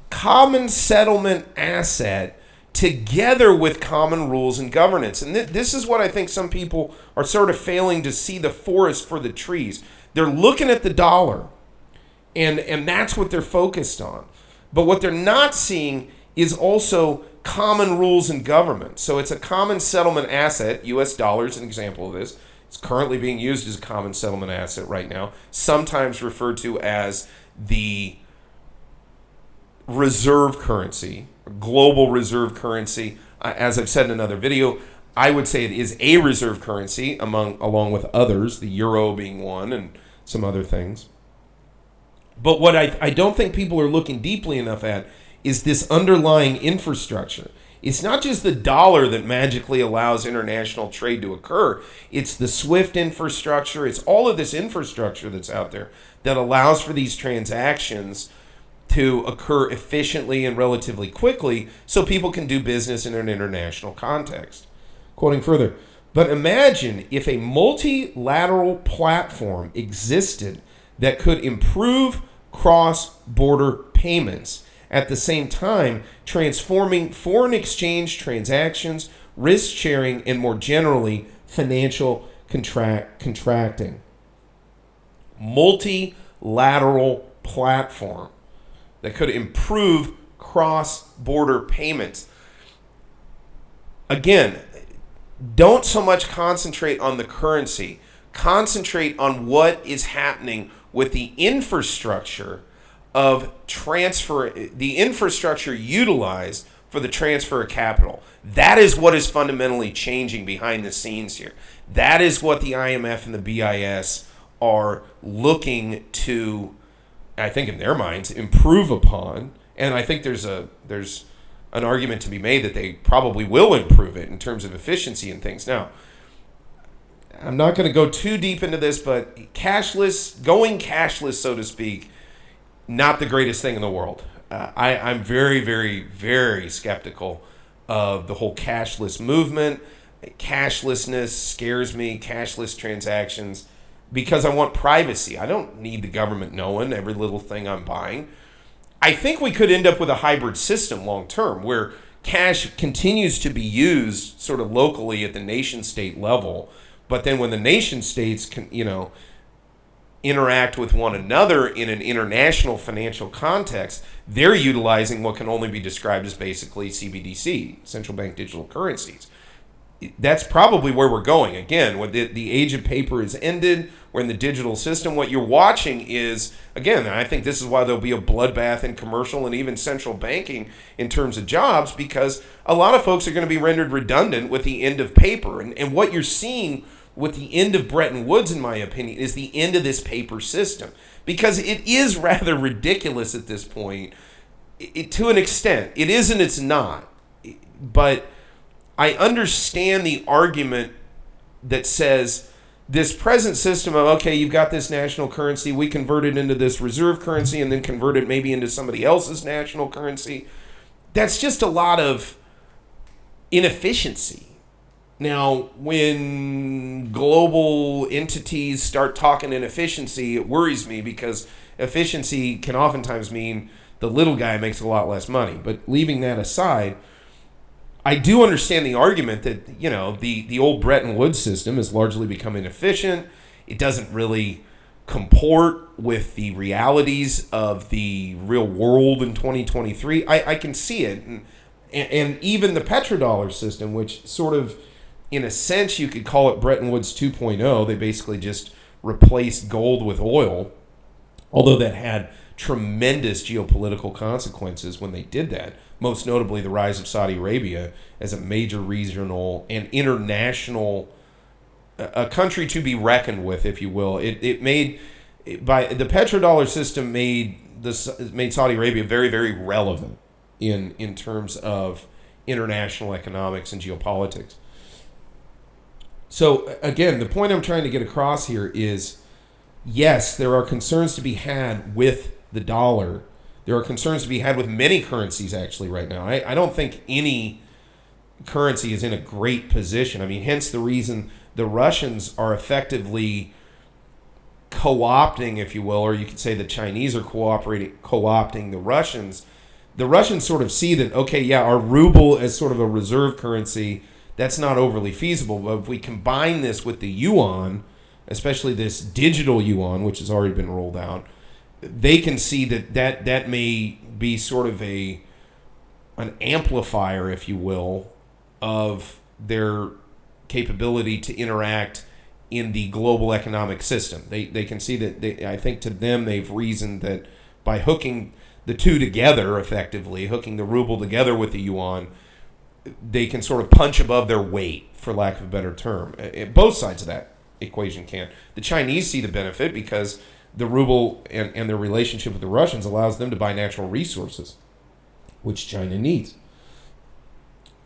Common settlement asset together with common rules and governance. And this is what I think some people are sort of failing to see the forest for the trees. They're looking at the dollar, and that's what they're focused on. But what they're not seeing is also common rules in government. So it's a common settlement asset. US dollar is an example of this. It's currently being used as a common settlement asset right now, sometimes referred to as the reserve currency, global reserve currency. As I've said in another video, I would say it is a reserve currency along with others, the euro being one and some other things. But what I don't think people are looking deeply enough at is this underlying infrastructure. It's not just the dollar that magically allows international trade to occur. It's the SWIFT infrastructure. It's all of this infrastructure that's out there that allows for these transactions to occur efficiently and relatively quickly so people can do business in an international context. Quoting further, but imagine if a multilateral platform existed that could improve cross-border payments at the same time transforming foreign exchange transactions, risk sharing, and more generally, financial contracting. Multilateral platform that could improve cross-border payments. Again, don't so much concentrate on the currency. Concentrate on what is happening with the infrastructure of transfer, the infrastructure utilized for the transfer of capital. That is what is fundamentally changing behind the scenes here. That is what the IMF and the BIS are looking to, I think in their minds, improve upon. And I think there's an argument to be made that they probably will improve it in terms of efficiency and things. Now, I'm not going to go too deep into this, but going cashless, so to speak, not the greatest thing in the world. I'm very, very, very skeptical of the whole cashless movement. Cashlessness scares me, cashless transactions, because I want privacy. I don't need the government knowing every little thing I'm buying. I think we could end up with a hybrid system long term where cash continues to be used sort of locally at the nation state level, but then when the nation states can, interact with one another in an international financial context, they're utilizing what can only be described as basically CBDC, central bank digital currencies. That's probably where we're going. Again, when the age of paper is ended, we're in the digital system. What you're watching is, again, I think this is why there'll be a bloodbath in commercial and even central banking in terms of jobs, because a lot of folks are going to be rendered redundant with the end of paper. And what you're seeing with the end of Bretton Woods, in my opinion, is the end of this paper system. Because it is rather ridiculous at this point, to an extent. It is and it's not. But I understand the argument that says this present system of, okay, you've got this national currency, we convert it into this reserve currency and then convert it maybe into somebody else's national currency. That's just a lot of inefficiency. Now, when global entities start talking inefficiency, it worries me because efficiency can oftentimes mean the little guy makes a lot less money. But leaving that aside, I do understand the argument that, the old Bretton Woods system has largely become inefficient. It doesn't really comport with the realities of the real world in 2023. I can see it. And even the petrodollar system, which sort of, in a sense, you could call it Bretton Woods 2.0. They basically just replaced gold with oil, although that had tremendous geopolitical consequences when they did that. Most notably, the rise of Saudi Arabia as a major regional and international, a country to be reckoned with, if you will. The petrodollar system made Saudi Arabia very, very relevant in terms of international economics and geopolitics. So again, the point I'm trying to get across here is, yes, there are concerns to be had with the dollar. There are concerns to be had with many currencies actually right now. I don't think any currency is in a great position. I mean, hence the reason the Russians are effectively co-opting, if you will, or you could say the Chinese are co-opting the Russians. The Russians sort of see that, okay, yeah, our ruble as sort of a reserve currency, that's not overly feasible. But if we combine this with the yuan, especially this digital yuan, which has already been rolled out, they can see that may be sort of a an amplifier, if you will, of their capability to interact in the global economic system. They can see that, I think to them, they've reasoned that by hooking the two together effectively, hooking the ruble together with the yuan, they can sort of punch above their weight, for lack of a better term. Both sides of that equation can. The Chinese see the benefit because the ruble and their relationship with the Russians allows them to buy natural resources, which China needs.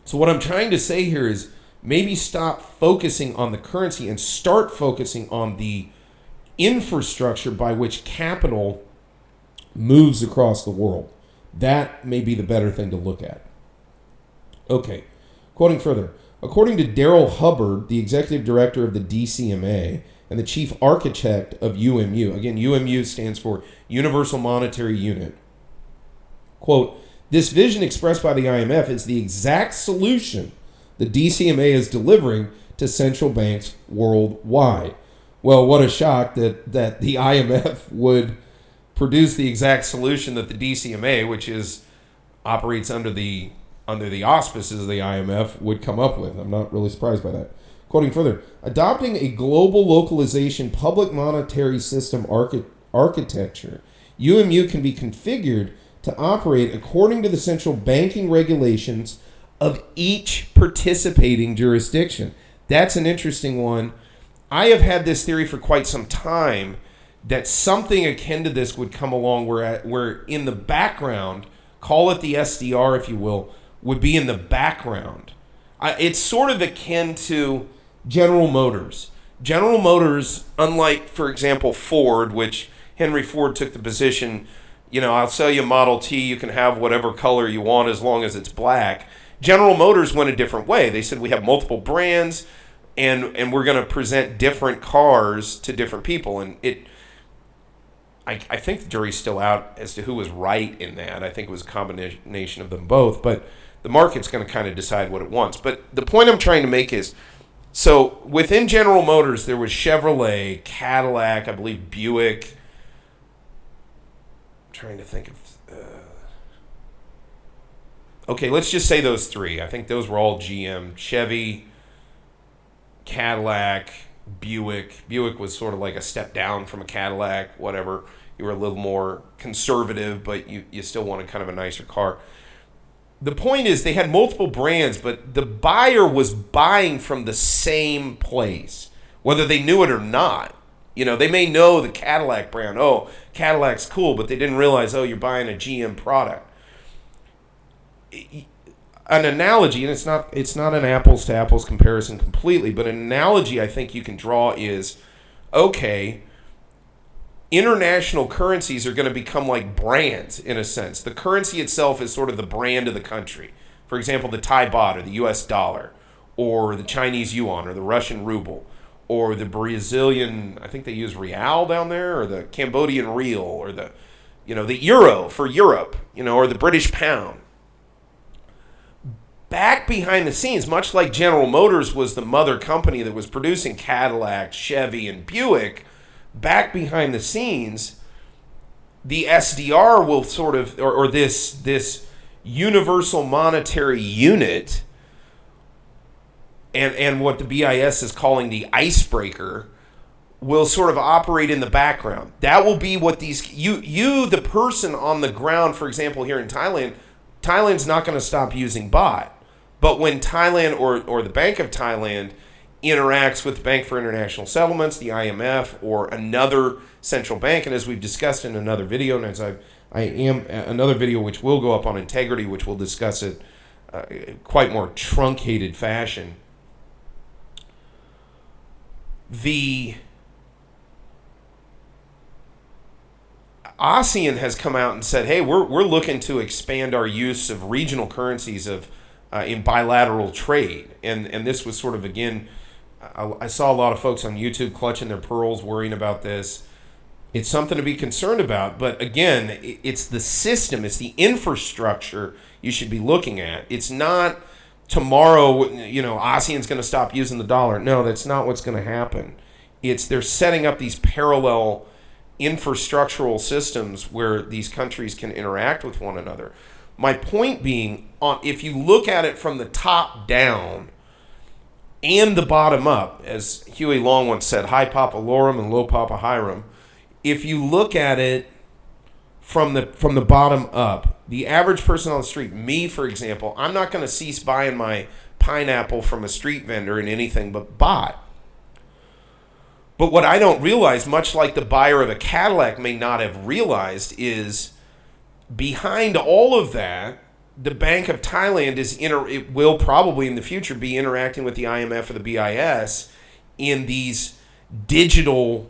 So what I'm trying to say here is maybe stop focusing on the currency and start focusing on the infrastructure by which capital moves across the world. That may be the better thing to look at. Okay, quoting further. According to Daryl Hubbard, the executive director of the DCMA and the chief architect of UMU, again, UMU stands for Universal Monetary Unit, quote, this vision expressed by the IMF is the exact solution the DCMA is delivering to central banks worldwide. Well, what a shock that the IMF would produce the exact solution that the DCMA, which operates under the auspices of the IMF, would come up with. I'm not really surprised by that. Quoting further, adopting a global localization public monetary system architecture, UMU can be configured to operate according to the central banking regulations of each participating jurisdiction. That's an interesting one. I have had this theory for quite some time that something akin to this would come along where in the background, call it the SDR if you will, would be in the background. It's sort of akin to General Motors. General Motors, unlike, for example, Ford, which Henry Ford took the position, I'll sell you a Model T, you can have whatever color you want as long as it's black. General Motors went a different way. They said we have multiple brands and we're going to present different cars to different people. And I think the jury's still out as to who was right in that. I think it was a combination of them both, but the market's going to kind of decide what it wants. But the point I'm trying to make is, so within General Motors, there was Chevrolet, Cadillac, I believe Buick. I'm trying to think of... Okay, let's just say those three. I think those were all GM. Chevy, Cadillac, Buick. Buick was sort of like a step down from a Cadillac, whatever. You were a little more conservative, but you still wanted kind of a nicer car. The point is they had multiple brands, but the buyer was buying from the same place, whether they knew it or not. They may know the Cadillac brand. Oh, Cadillac's cool, but they didn't realize, you're buying a GM product. An analogy, and it's not an apples to apples comparison completely, but an analogy I think you can draw is, okay, international currencies are going to become like brands in a sense. The currency itself is sort of the brand of the country. For example, the Thai baht or the US dollar or the Chinese yuan or the Russian ruble or the Brazilian, I think they use real down there, or the Cambodian riel or the euro for Europe, or the British pound. Back behind the scenes, much like General Motors was the mother company that was producing Cadillac, Chevy, and Buick, back behind the scenes, the SDR will sort of, or this universal monetary unit, and what the BIS is calling the Icebreaker, will sort of operate in the background. That will be what these, the person on the ground, for example, here in Thailand's not going to stop using baht. But when Thailand or the Bank of Thailand interacts with the Bank for International Settlements, the IMF, or another central bank, and as we've discussed in another video, and as another video which will go up on integrity, which will discuss it quite more truncated fashion, the ASEAN has come out and said, hey, we're looking to expand our use of regional currencies in bilateral trade. And this was sort of, again, I saw a lot of folks on YouTube clutching their pearls, worrying about this. It's something to be concerned about. But again, it's the system, it's the infrastructure you should be looking at. It's not tomorrow, ASEAN's going to stop using the dollar. No, that's not what's going to happen. They're setting up these parallel infrastructural systems where these countries can interact with one another. My point being, if you look at it from the top down and the bottom up, as Huey Long once said, high papa lorum and low papa hiram, if you look at it from the bottom up, the average person on the street, me for example, I'm not going to cease buying my pineapple from a street vendor in anything but bot. But what I don't realize, much like the buyer of a Cadillac may not have realized, is behind all of that, the Bank of Thailand it will probably in the future be interacting with the IMF or the BIS in these digital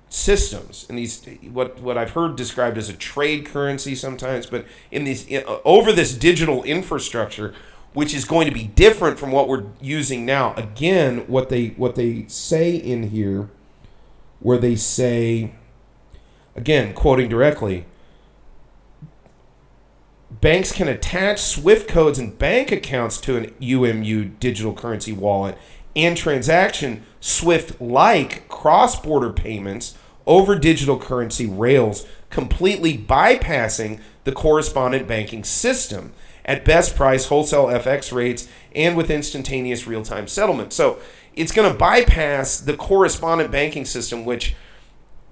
systems, and these what I've heard described as a trade currency sometimes, but over this digital infrastructure, which is going to be different from what we're using now. Again, what they say in here, where they say, again, quoting directly, banks can attach SWIFT codes and bank accounts to an UMU digital currency wallet and transaction SWIFT-like cross-border payments over digital currency rails, completely bypassing the correspondent banking system at best price wholesale FX rates and with instantaneous real-time settlement. So it's going to bypass the correspondent banking system, which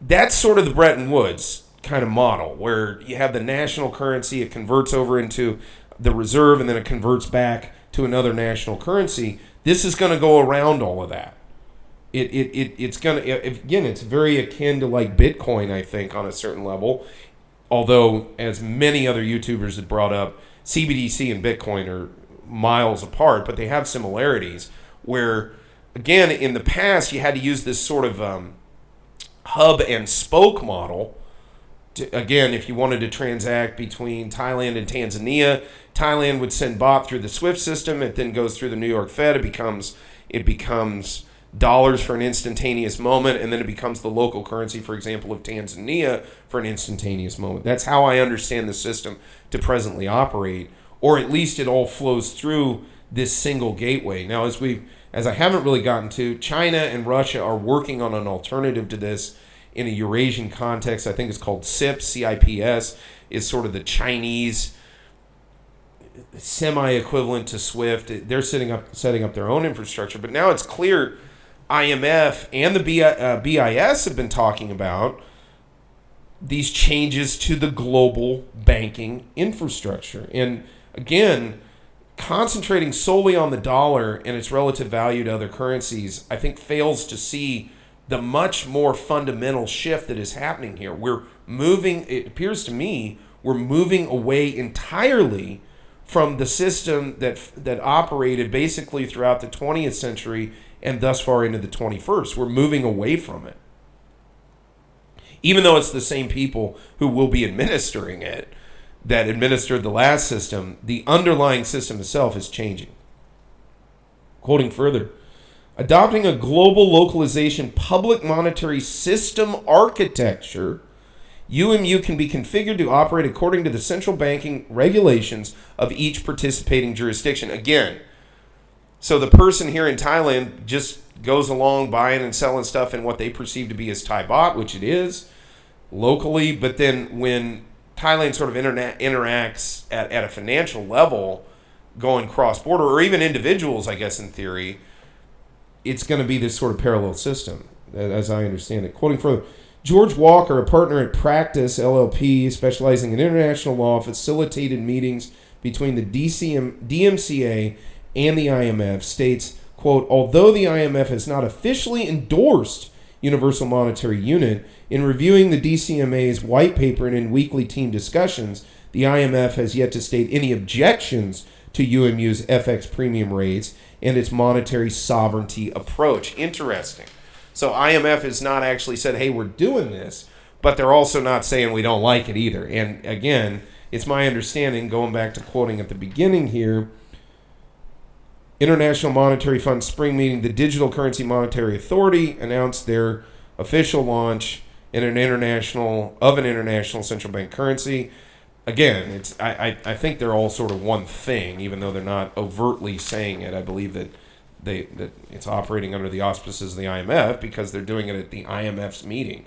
that's sort of the Bretton Woods kind of model, where you have the national currency, it converts over into the reserve, and then it converts back to another national currency. This is going to go around all of that. It's going to, again, it's very akin to like Bitcoin, I think, on a certain level. Although, as many other YouTubers have brought up, CBDC and Bitcoin are miles apart, but they have similarities where, again, in the past, you had to use this sort of hub and spoke model. Again, if you wanted to transact between Thailand and Tanzania, Thailand would send baht through the SWIFT system. It then goes through the New York Fed. It becomes dollars for an instantaneous moment, and then it becomes the local currency, for example, of Tanzania for an instantaneous moment. That's how I understand the system to presently operate, or at least it all flows through this single gateway. Now, as I haven't really gotten to, China and Russia are working on an alternative to this in a Eurasian context. I think it's called CIPS, CIPS, is sort of the Chinese semi-equivalent to SWIFT. They're setting up their own infrastructure. But now it's clear IMF and the BIS have been talking about these changes to the global banking infrastructure. And again, concentrating solely on the dollar and its relative value to other currencies, I think fails to see the much more fundamental shift that is happening here. It appears to me, we're moving away entirely from the system that operated basically throughout the 20th century and thus far into the 21st. We're moving away from it. Even though it's the same people who will be administering it that administered the last system, the underlying system itself is changing. Quoting further, adopting a global localization public monetary system architecture, UMU can be configured to operate according to the central banking regulations of each participating jurisdiction. Again, so the person here in Thailand just goes along buying and selling stuff in what they perceive to be as Thai baht, which it is locally, but then when Thailand sort of interacts at a financial level, going cross-border, or even individuals, I guess in theory, it's going to be this sort of parallel system, as I understand it. Quoting further, George Walker, a partner at Practice LLP, specializing in international law, facilitated meetings between the DMCA and the IMF, states, quote, although the IMF has not officially endorsed Universal Monetary Unit, in reviewing the DCMA's white paper and in weekly team discussions, the IMF has yet to state any objections to UMU's FX premium rates and its monetary sovereignty approach. Interesting. So IMF has not actually said, hey, we're doing this, but they're also not saying we don't like it either. And again, it's my understanding, going back to quoting at the beginning here, International Monetary Fund spring meeting, the Digital Currency Monetary Authority announced their official launch in an international central bank currency. Again, I think they're all sort of one thing, even though they're not overtly saying it. I believe that it's operating under the auspices of the IMF because they're doing it at the IMF's meeting.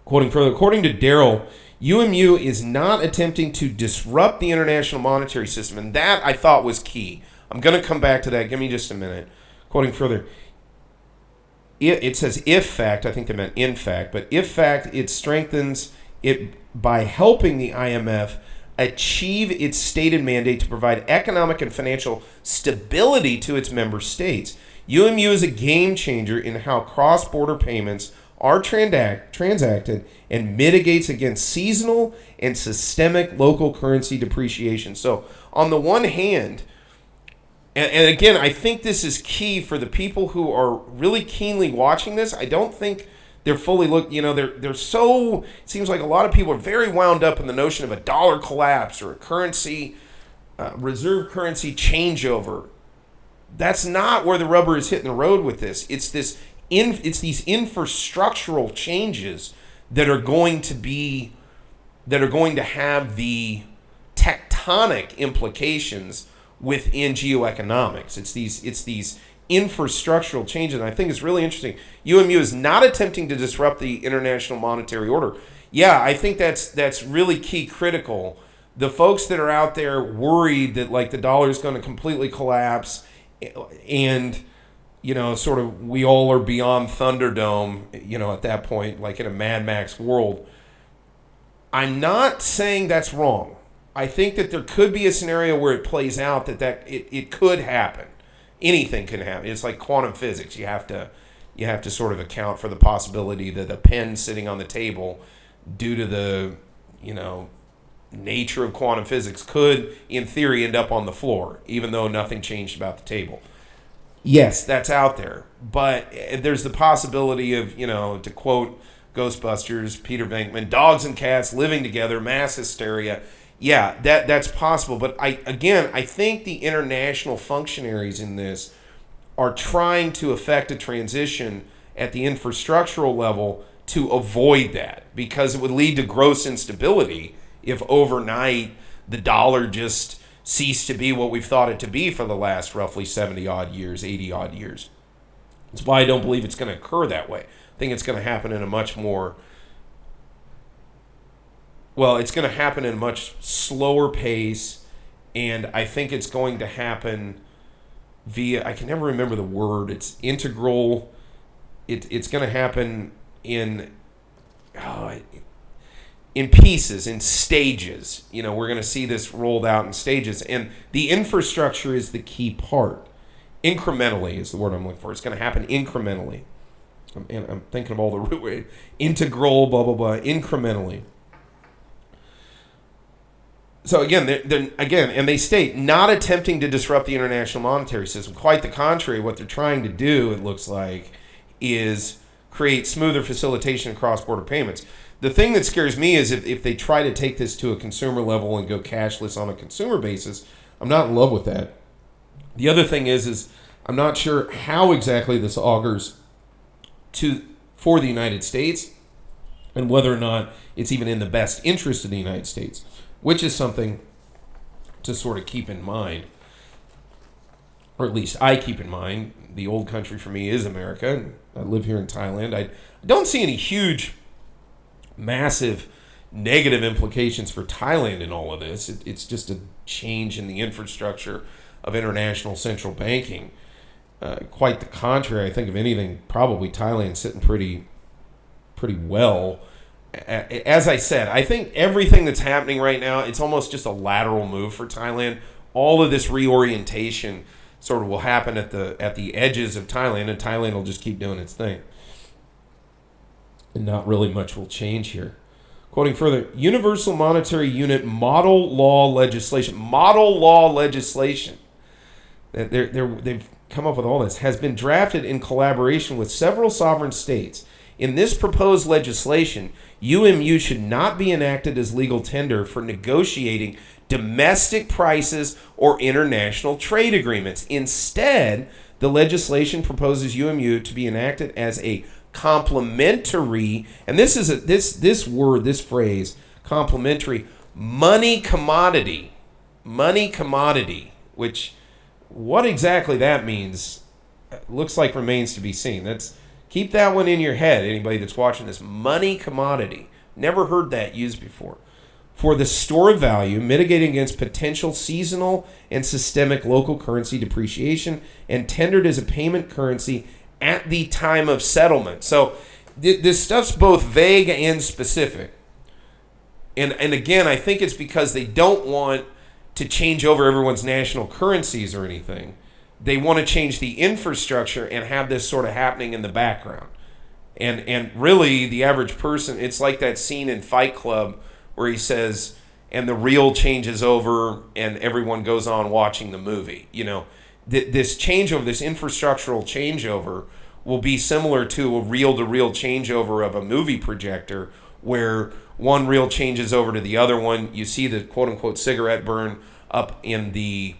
Quoting further, according to Daryl, UMU is not attempting to disrupt the international monetary system, and that I thought was key. I'm going to come back to that. Give me just a minute. Quoting further, it says, if fact, I think they meant in fact, but if fact, it strengthens it by helping the IMF achieve its stated mandate to provide economic and financial stability to its member states. UMU is a game changer in how cross-border payments are transacted and mitigates against seasonal and systemic local currency depreciation. So on the one hand, and again, I think this is key for the people who are really keenly watching this. I don't think they're fully they're so, it seems like a lot of people are very wound up in the notion of a dollar collapse or a currency, reserve currency changeover. That's not where the rubber is hitting the road with this. It's these infrastructural changes that are going to have the tectonic implications within geoeconomics. It's these infrastructural changes, and I think it's really interesting. UMU is not attempting to disrupt the international monetary order. Yeah, I think that's really key, critical. The folks that are out there worried that like the dollar is going to completely collapse, and sort of we all are beyond Thunderdome, at that point, like in a Mad Max world. I'm not saying that's wrong. I think that there could be a scenario where it plays out that it could happen. Anything can happen. It's like quantum physics. You have to sort of account for the possibility that a pen sitting on the table, due to the nature of quantum physics, could in theory end up on the floor, even though nothing changed about the table. Yes, that's out there, but there's the possibility of, to quote Ghostbusters, Peter Venkman, dogs and cats living together, mass hysteria. Yeah, that's possible. But I think the international functionaries in this are trying to effect a transition at the infrastructural level to avoid that, because it would lead to gross instability if overnight the dollar just ceased to be what we've thought it to be for the last roughly 70-odd years, 80-odd years. That's why I don't believe it's going to occur that way. I think it's going to happen in a much more... Well, it's going to happen in a much slower pace, and I think it's going to happen via, I can never remember the word, it's integral, it's going to happen in pieces, in stages. We're going to see this rolled out in stages, and the infrastructure is the key part. Incrementally is the word I'm looking for. It's going to happen incrementally. I'm thinking of all the root way, integral, blah, blah, blah, incrementally. So again, and they state, not attempting to disrupt the international monetary system. Quite the contrary. What they're trying to do, it looks like, is create smoother facilitation of cross-border payments. The thing that scares me is if they try to take this to a consumer level and go cashless on a consumer basis. I'm not in love with that. The other thing is I'm not sure how exactly this augurs for the United States, and whether or not it's even in the best interest of the United States, which is something to sort of keep in mind, or at least I keep in mind. The old country for me is America, and I live here in Thailand. I don't see any huge, massive negative implications for Thailand in all of this. It's just a change in the infrastructure of international central banking. Quite the contrary. I think, if anything, probably Thailand's sitting pretty well. As I said, I think everything that's happening right now, it's almost just a lateral move for Thailand. All of this reorientation sort of will happen at the edges of Thailand, and Thailand will just keep doing its thing. And not really much will change here. Quoting further, Universal Monetary Unit model law legislation. Model law legislation. They've come up with all this. Has been drafted in collaboration with several sovereign states. In this proposed legislation, UMU should not be enacted as legal tender for negotiating domestic prices or international trade agreements. Instead, the legislation proposes UMU to be enacted as a complementary, and this phrase, complementary money commodity, which what exactly that means looks like remains to be seen. Keep that one in your head, anybody that's watching this. Money commodity. Never heard that used before. For the store of value, mitigating against potential seasonal and systemic local currency depreciation, and tendered as a payment currency at the time of settlement. So this stuff's both vague and specific. And again, I think it's because they don't want to change over everyone's national currencies or anything. They want to change the infrastructure and have this sort of happening in the background. And really, the average person, it's like that scene in Fight Club where he says, and the reel changes over and everyone goes on watching the movie. You know, this changeover, this infrastructural changeover will be similar to a reel-to-reel changeover of a movie projector where one reel changes over to the other one. You see the quote-unquote cigarette burn up in the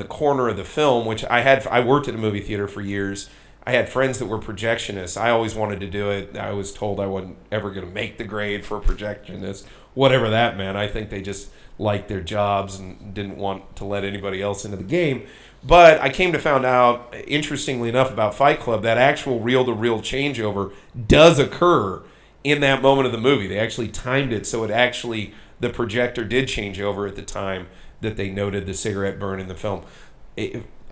corner of the film, which I worked at a movie theater for years. I had friends that were projectionists. I always wanted to do it. I was told I wasn't ever going to make the grade for a projectionist, whatever that meant. I think they just liked their jobs and didn't want to let anybody else into the game. But I came to find out, interestingly enough, about Fight Club, that actual reel-to-reel changeover does occur in that moment of the movie. They actually timed it so the projector did change over at the time that they noted the cigarette burn in the film.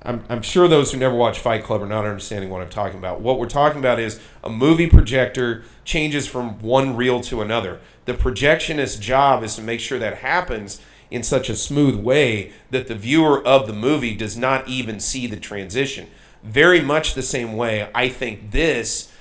I'm sure those who never watch Fight Club are not understanding what I'm talking about. What we're talking about is a movie projector changes from one reel to another. The projectionist's job is to make sure that happens in such a smooth way that the viewer of the movie does not even see the transition. Very much the same way, I think this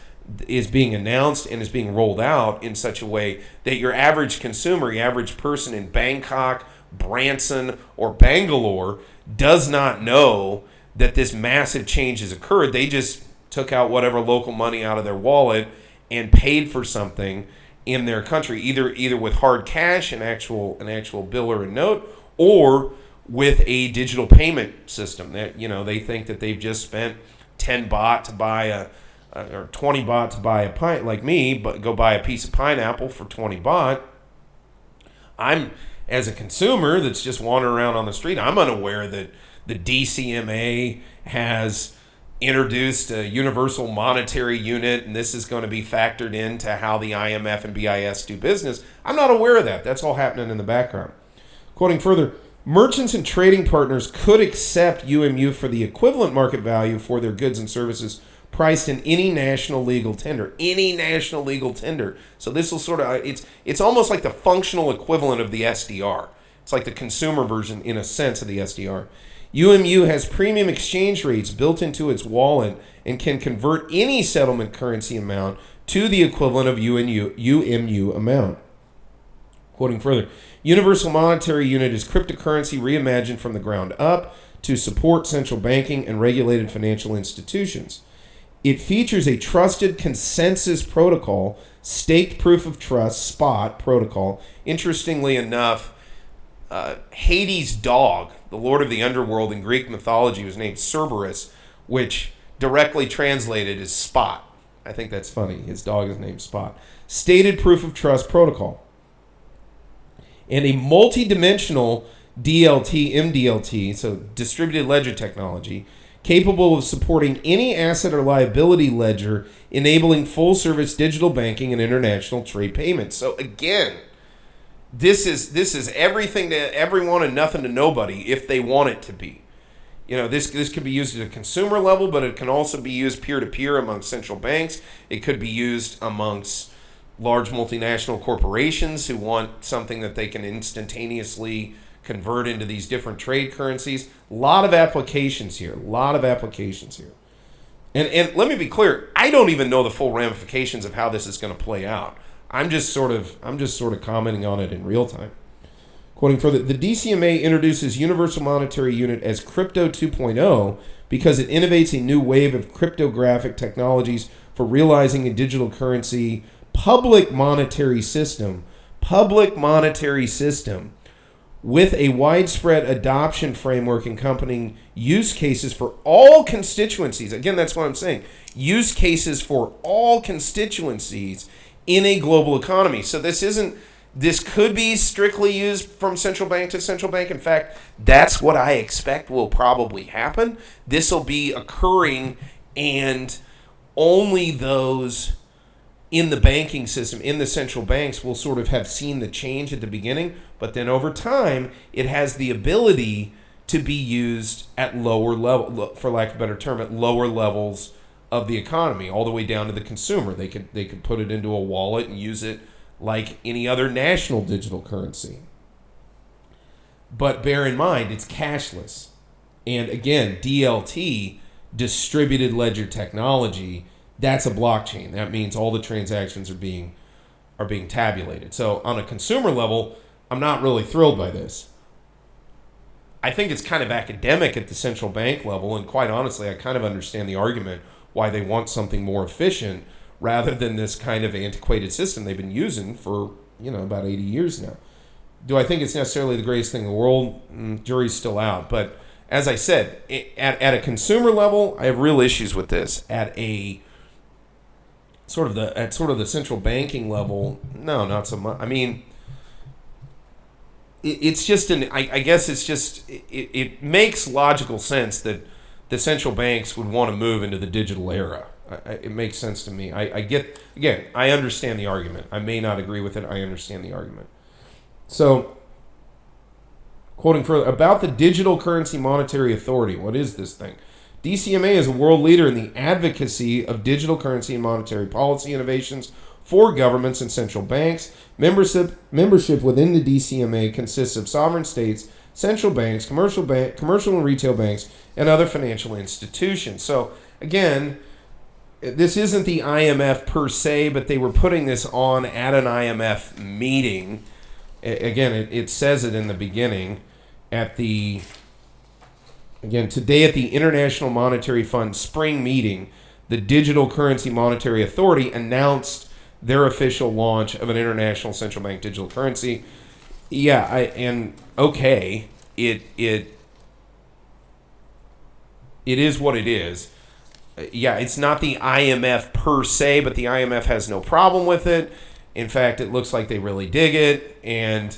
is being announced and is being rolled out in such a way that your average consumer, your average person in Bangkok, Branson, or Bangalore does not know that this massive change has occurred. They just took out whatever local money out of their wallet and paid for something in their country, either with hard cash, an actual bill or a note, or with a digital payment system. That, you know, they think that they've just spent 10 baht to buy or 20 baht to buy a pint, like me, but go buy a piece of pineapple for 20 baht. I'm, as a consumer that's just wandering around on the street, I'm unaware that the DCMA has introduced a universal monetary unit, and this is going to be factored into how the IMF and BIS do business. I'm not aware of that. That's all happening in the background. Quoting further, merchants and trading partners could accept UMU for the equivalent market value for their goods and services priced in any national legal tender. Any national legal tender. So this will sort of, it's almost like the functional equivalent of the SDR. It's like the consumer version, in a sense, of the SDR. UMU has premium exchange rates built into its wallet and can convert any settlement currency amount to the equivalent of UMU amount. Quoting further, Universal Monetary Unit is cryptocurrency reimagined from the ground up to support central banking and regulated financial institutions. It features a trusted consensus protocol, staked proof of trust, SPOT protocol. Interestingly enough, Hades' dog, the lord of the underworld in Greek mythology, was named Cerberus, which directly translated is Spot. I think that's funny. His dog is named Spot. Stated proof of trust protocol. And a multi-dimensional DLT, MDLT, so distributed ledger technology, capable of supporting any asset or liability ledger, enabling full-service digital banking and international trade payments. So again, this is everything to everyone and nothing to nobody if they want it to be. You know, this could be used at a consumer level, but it can also be used peer-to-peer among central banks. It could be used amongst large multinational corporations who want something that they can instantaneously convert into these different trade currencies. A lot of applications here. And let me be clear, I don't even know the full ramifications of how this is going to play out. I'm just sort of commenting on it in real time. Quoting further, the DCMA introduces Universal Monetary Unit as Crypto 2.0 because it innovates a new wave of cryptographic technologies for realizing a digital currency public monetary system with a widespread adoption framework encompassing use cases for all constituencies. Again, that's what I'm saying. Use cases for all constituencies in a global economy. So this could be strictly used from central bank to central bank. In fact, that's what I expect will probably happen. This will be occurring, and only those in the banking system, in the central banks, will sort of have seen the change at the beginning, but then over time, it has the ability to be used at lower level, for lack of a better term, at lower levels of the economy, all the way down to the consumer. They could put it into a wallet and use it like any other national digital currency. But bear in mind, it's cashless. And again, DLT, distributed ledger technology, that's a blockchain. That means all the transactions are being tabulated. So on a consumer level, I'm not really thrilled by this. I think it's kind of academic at the central bank level, and quite honestly, I kind of understand the argument why they want something more efficient rather than this kind of antiquated system they've been using for, about 80 years now. Do I think it's necessarily the greatest thing in the world? Jury's still out. But as I said, at a consumer level, I have real issues with this. At a sort of the central banking level, no, not so much. I mean, it's just I guess it's just it makes logical sense that the central banks would want to move into the digital era. It makes sense to me. I understand the argument. I may not agree with it. I understand the argument. So, quoting further, about the Digital Currency Monetary Authority. What is this thing? DCMA is a world leader in the advocacy of digital currency and monetary policy innovations for governments and central banks. Membership within the DCMA consists of sovereign states, central banks, commercial and retail banks, and other financial institutions. So, again, this isn't the IMF per se, but they were putting this on at an IMF meeting. Again, it says it in the beginning. Today at the International Monetary Fund spring meeting, the Digital Currency Monetary Authority announced their official launch of an international central bank digital currency. Yeah, it is what it is. Yeah, it's not the IMF per se, but the IMF has no problem with it. In fact, it looks like they really dig it, and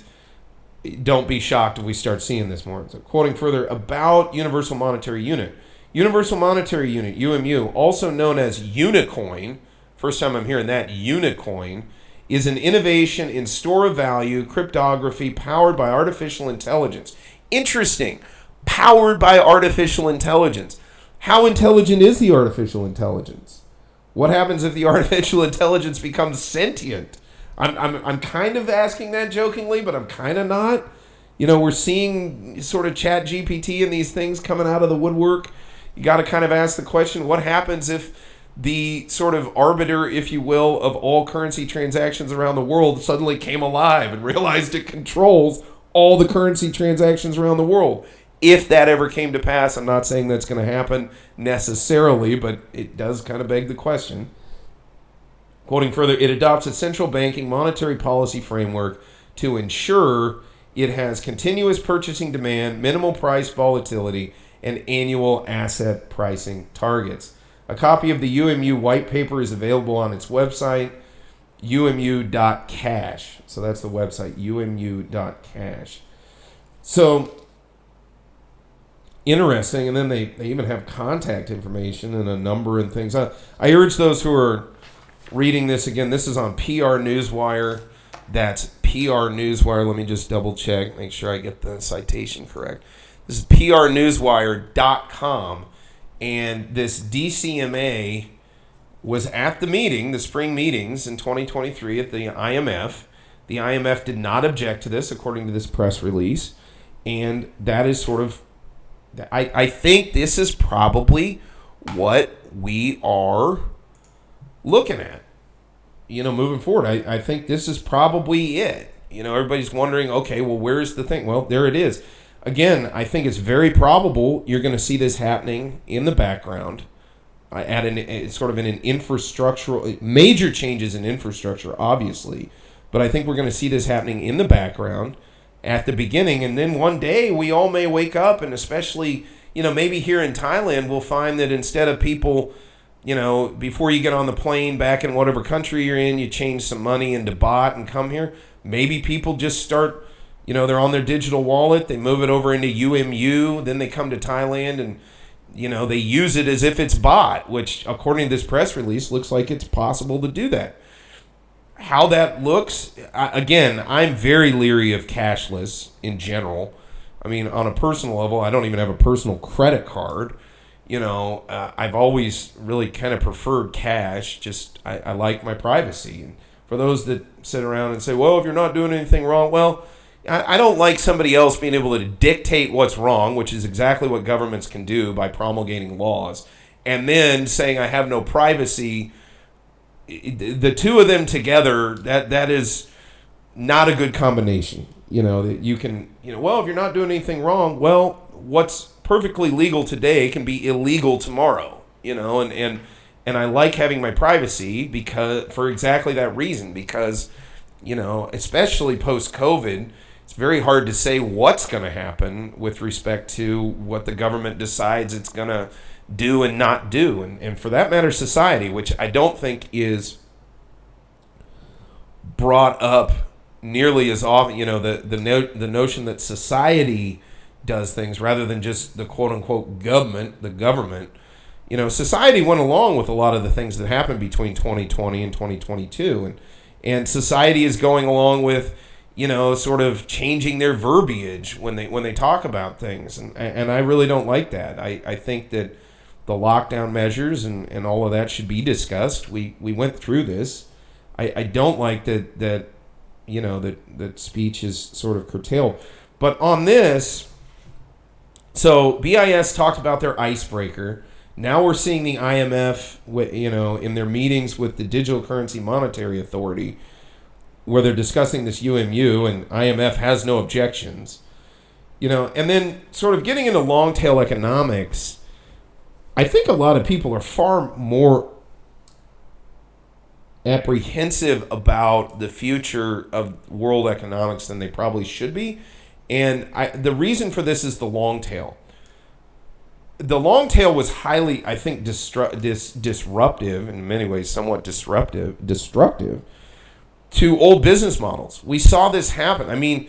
don't be shocked if we start seeing this more. So, quoting further, about Universal Monetary Unit. Universal Monetary Unit, UMU, also known as Unicoin, first time I'm hearing that, Unicoin, is an innovation in store of value cryptography powered by artificial intelligence. Interesting. Powered by artificial intelligence. How intelligent is the artificial intelligence? What happens if the artificial intelligence becomes sentient? I'm kind of asking that jokingly, but I'm kind of not. We're seeing sort of Chat GPT and these things coming out of the woodwork. You got to kind of ask the question, what happens if the sort of arbiter, if you will, of all currency transactions around the world suddenly came alive and realized it controls all the currency transactions around the world? If that ever came to pass, I'm not saying that's going to happen necessarily, but it does kind of beg the question. Quoting further, it adopts a central banking monetary policy framework to ensure it has continuous purchasing demand, minimal price volatility, and annual asset pricing targets. A copy of the UMU white paper is available on its website, umu.cash. So that's the website, umu.cash. So, interesting, and then they even have contact information and a number and things. I urge those who are reading this, again, this is on PR Newswire. That's PR Newswire. Let me just double check, make sure I get the citation correct. This is prnewswire.com, and this DCMA was at the meeting, the spring meetings in 2023 at the IMF. The IMF did not object to this, according to this press release, and that is sort of, I think this is probably what we are looking at, moving forward. I think this is probably it. Everybody's wondering, okay, well, where's the thing? Well, there it is. Again, I think it's very probable you're going to see this happening in the background at in an infrastructural, major changes in infrastructure, obviously. But I think we're going to see this happening in the background at the beginning. And then one day we all may wake up, and especially, maybe here in Thailand, we'll find that instead of people, before you get on the plane back in whatever country you're in, you change some money into baht and come here. Maybe people just start, they're on their digital wallet, they move it over into UMU, then they come to Thailand and, they use it as if it's baht, which according to this press release looks like it's possible to do that. how that looks, again, I'm very leery of cashless in general. I mean, on a personal level, I don't even have a personal credit card. I've always really kind of preferred cash. Just I like my privacy. And for those that sit around and say, well, if you're not doing anything wrong, well, I don't like somebody else being able to dictate what's wrong, which is exactly what governments can do by promulgating laws, and then saying I have no privacy. The two of them together, that is not a good combination. That you can, well, if you're not doing anything wrong, well, what's perfectly legal today can be illegal tomorrow, and I like having my privacy for exactly that reason, because, especially post-COVID, it's very hard to say what's going to happen with respect to what the government decides it's going to do and not do. And for that matter, society, which I don't think is brought up nearly as often, the notion that society does things rather than just the quote-unquote the government. Society went along with a lot of the things that happened between 2020 and 2022. And society is going along with, sort of changing their verbiage when they talk about things. And I really don't like that. I think that the lockdown measures and all of that should be discussed. We went through this. I don't like that speech is sort of curtailed. But on this, so BIS talked about their icebreaker. Now we're seeing the IMF, in their meetings with the Digital Currency Monetary Authority, where they're discussing this UMU, and IMF has no objections. And then sort of getting into long tail economics, I think a lot of people are far more apprehensive about the future of world economics than they probably should be. And the reason for this is the long tail. The long tail was highly, I think, disruptive, in many ways somewhat destructive to old business models. We saw this happen. I mean,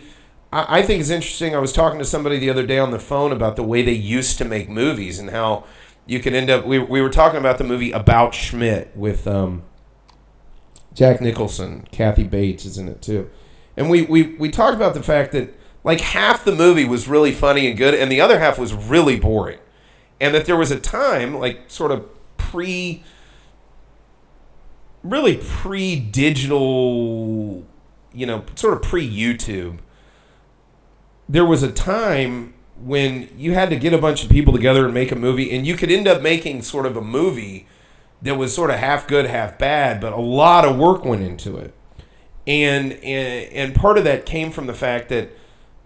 I think it's interesting. I was talking to somebody the other day on the phone about the way they used to make movies and how you could end up, we were talking about the movie About Schmidt with Jack Nicholson. Kathy Bates is in it too. And we talked about the fact that like half the movie was really funny and good and the other half was really boring. And that there was a time, like sort of pre-digital, sort of pre-YouTube, there was a time when you had to get a bunch of people together and make a movie, and you could end up making sort of a movie that was sort of half good, half bad, but a lot of work went into it. And part of that came from the fact that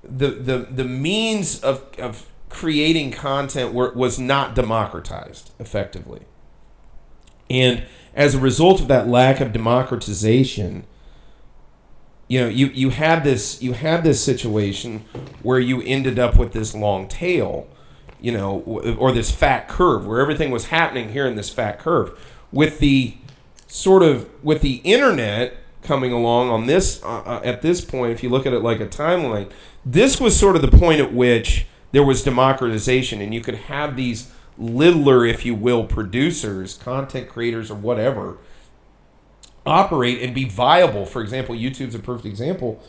the means of creating content was not democratized effectively. And as a result of that lack of democratization, you had this situation where you ended up with this long tail, or this fat curve where everything was happening here in this fat curve. With the internet coming along on this at this point, if you look at it like a timeline, this was sort of the point at which there was democratization, and you could have these littler, if you will, producers, content creators, or whatever, operate and be viable. For example, YouTube's a perfect example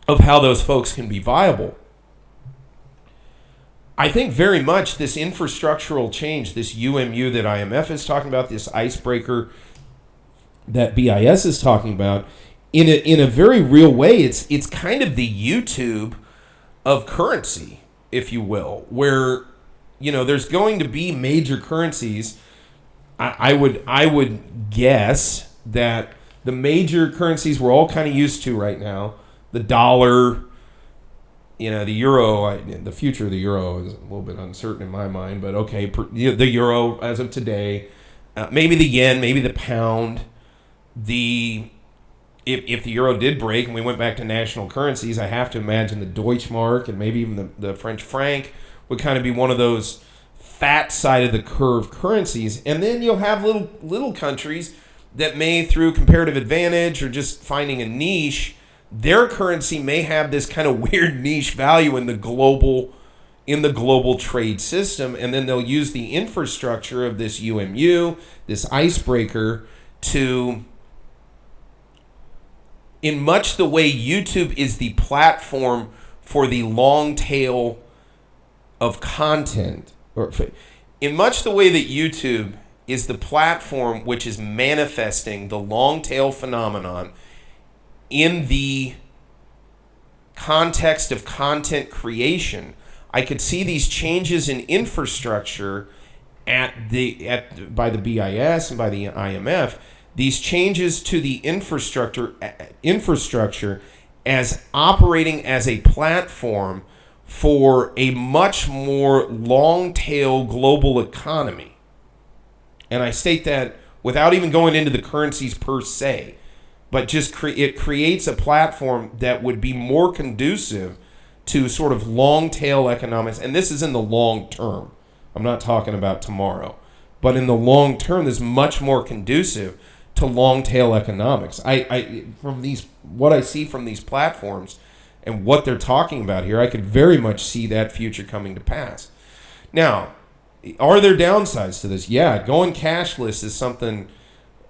of how those folks can be viable. I think very much this infrastructural change, this UMU that IMF is talking about, this icebreaker that BIS is talking about, in a very real way, it's kind of the YouTube of currency, if you will, where there's going to be major currencies. I would guess that the major currencies we're all kind of used to right now, the dollar, the euro, the future of the euro is a little bit uncertain in my mind, but okay, the euro as of today, maybe the yen, maybe the pound, if the euro did break and we went back to national currencies, I have to imagine the Deutschmark and maybe even the French franc would kind of be one of those fat side of the curve currencies. And then you'll have little countries that may, through comparative advantage or just finding a niche, their currency may have this kind of weird niche value in the global trade system, and then they'll use the infrastructure of this UMU, this icebreaker, to in much the way YouTube is the platform for the long tail of content, or in much the way that YouTube is the platform which is manifesting the long tail phenomenon in the context of content creation, I could see these changes in infrastructure by the BIS and by the IMF, these changes to the infrastructure as operating as a platform for a much more long-tail global economy. And I state that without even going into the currencies per se, but just it creates a platform that would be more conducive to sort of long-tail economics. And this is in the long term. I'm not talking about tomorrow. But in the long term, this is much more conducive to long-tail economics. What I see from these platforms and what they're talking about here, I could very much see that future coming to pass. Now, are there downsides to this? Yeah, going cashless is something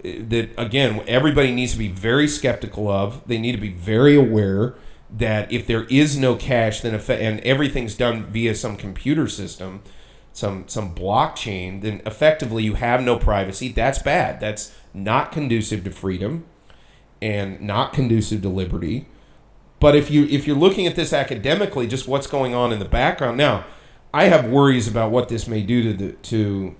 that, again, everybody needs to be very skeptical of. They need to be very aware that if there is no cash, then and everything's done via some computer system, some blockchain, then effectively you have no privacy. That's bad. That's not conducive to freedom and not conducive to liberty. But if you're looking at this academically, just what's going on in the background now, I have worries about what this may do to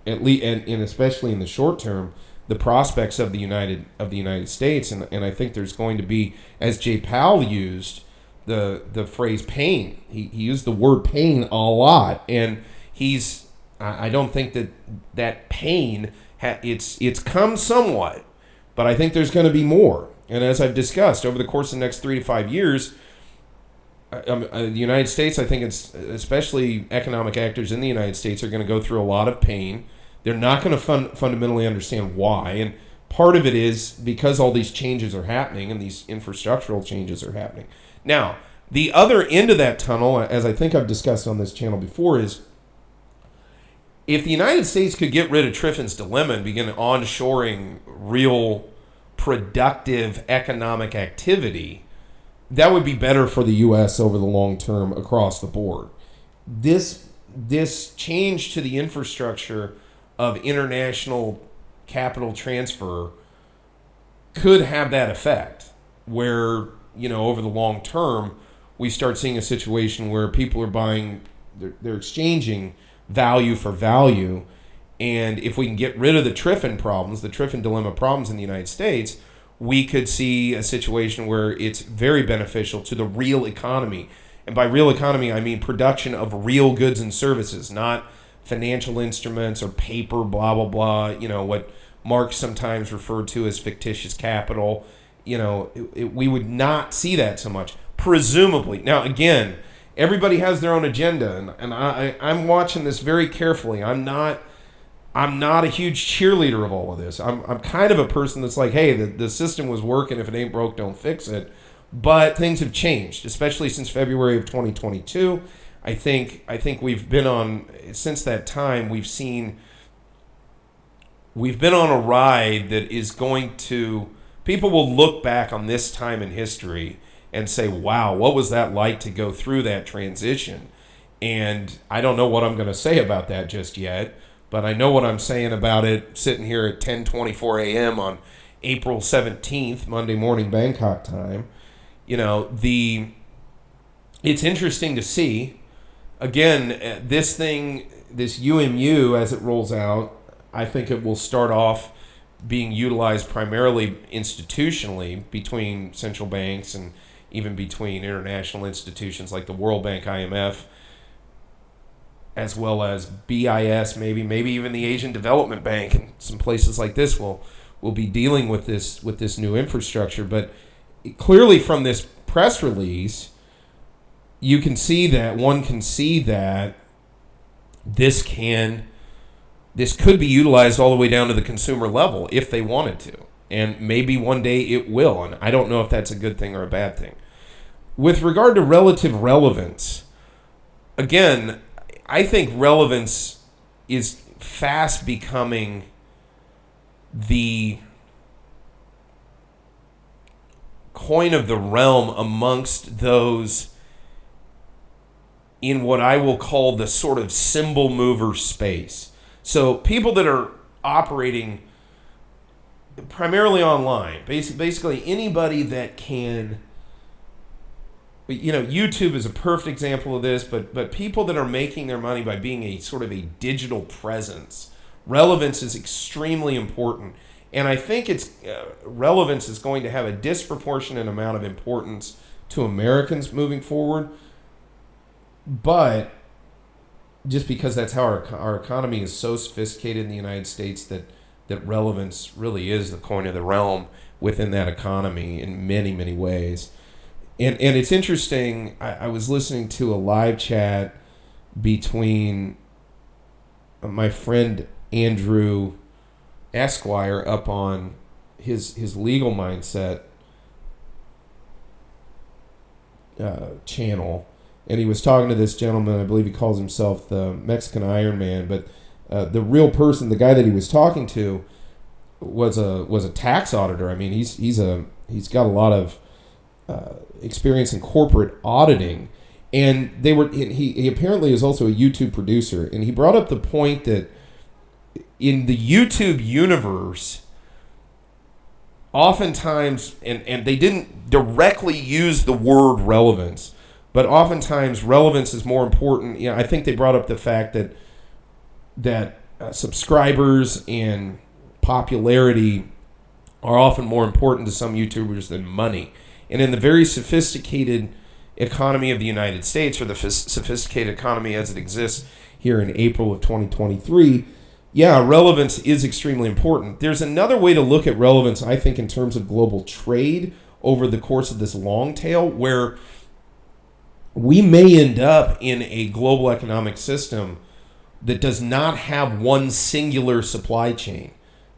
at least and especially in the short term, the prospects of the United States, and I think there's going to be, as Jay Powell used the phrase pain. He used the word pain a lot, and I don't think that pain it's come somewhat, but I think there's going to be more. And as I've discussed, over the course of the next 3 to 5 years, the United States, I think it's especially economic actors in the United States are going to go through a lot of pain. They're not going to fundamentally understand why. And part of it is because all these changes are happening and these infrastructural changes are happening. Now, the other end of that tunnel, as I think I've discussed on this channel before, is if the United States could get rid of Triffin's dilemma and begin onshoring real productive economic activity, that would be better for the U.S. over the long term across the board. This change to the infrastructure of international capital transfer could have that effect where, over the long term, we start seeing a situation where people are they're exchanging value for value. And if we can get rid of the Triffin problems, the Triffin dilemma problems in the United States, we could see a situation where it's very beneficial to the real economy. And by real economy, I mean production of real goods and services, not financial instruments or paper, blah, blah, blah, what Marx sometimes referred to as fictitious capital. We would not see that so much, presumably. Now, again, everybody has their own agenda, and I'm watching this very carefully. I'm not a huge cheerleader of all of this. I'm kind of a person that's like, hey, the system was working. If it ain't broke, don't fix it. But things have changed, especially since February of 2022. I think we've been on, since that time, we've been on a ride that is going to, people will look back on this time in history and say, wow, what was that like to go through that transition? And I don't know what I'm going to say about that just yet, but I know what I'm saying about it sitting here at 10:24 a.m. on April 17th, Monday morning Bangkok time. It's interesting to see. Again, this UMU, as it rolls out, I think it will start off being utilized primarily institutionally between central banks and even between international institutions like the World Bank, IMF, as well as BIS, maybe even the Asian Development Bank, and some places like this will be dealing with this new infrastructure. But clearly from this press release, one can see that this could be utilized all the way down to the consumer level if they wanted to. And maybe one day it will. And I don't know if that's a good thing or a bad thing. With regard to relative relevance, again, I think relevance is fast becoming the coin of the realm amongst those in what I will call the sort of symbol mover space. So people that are operating primarily online, basically anybody that can, YouTube is a perfect example of this, but people that are making their money by being a sort of a digital presence. Relevance is extremely important. And I think relevance is going to have a disproportionate amount of importance to Americans moving forward. But just because that's how our economy is so sophisticated in the United States that relevance really is the coin of the realm within that economy in many, many ways. And it's interesting, I was listening to a live chat between my friend Andrew Esquire up on his Legal Mindset channel, and he was talking to this gentleman. I believe he calls himself the Mexican Iron Man, but the real person, the guy that he was talking to, was a tax auditor. I mean, he's got a lot of experience in corporate auditing, and he apparently is also a YouTube producer, and he brought up the point that in the YouTube universe, oftentimes, and they didn't directly use the word relevance, but oftentimes relevance is more important. I think they brought up the fact that subscribers and popularity are often more important to some YouTubers than money. And in the very sophisticated economy of the United States, or the sophisticated economy as it exists here in April of 2023, relevance is extremely important. There's another way to look at relevance, I think, in terms of global trade over the course of this long tail, where we may end up in a global economic system that does not have one singular supply chain,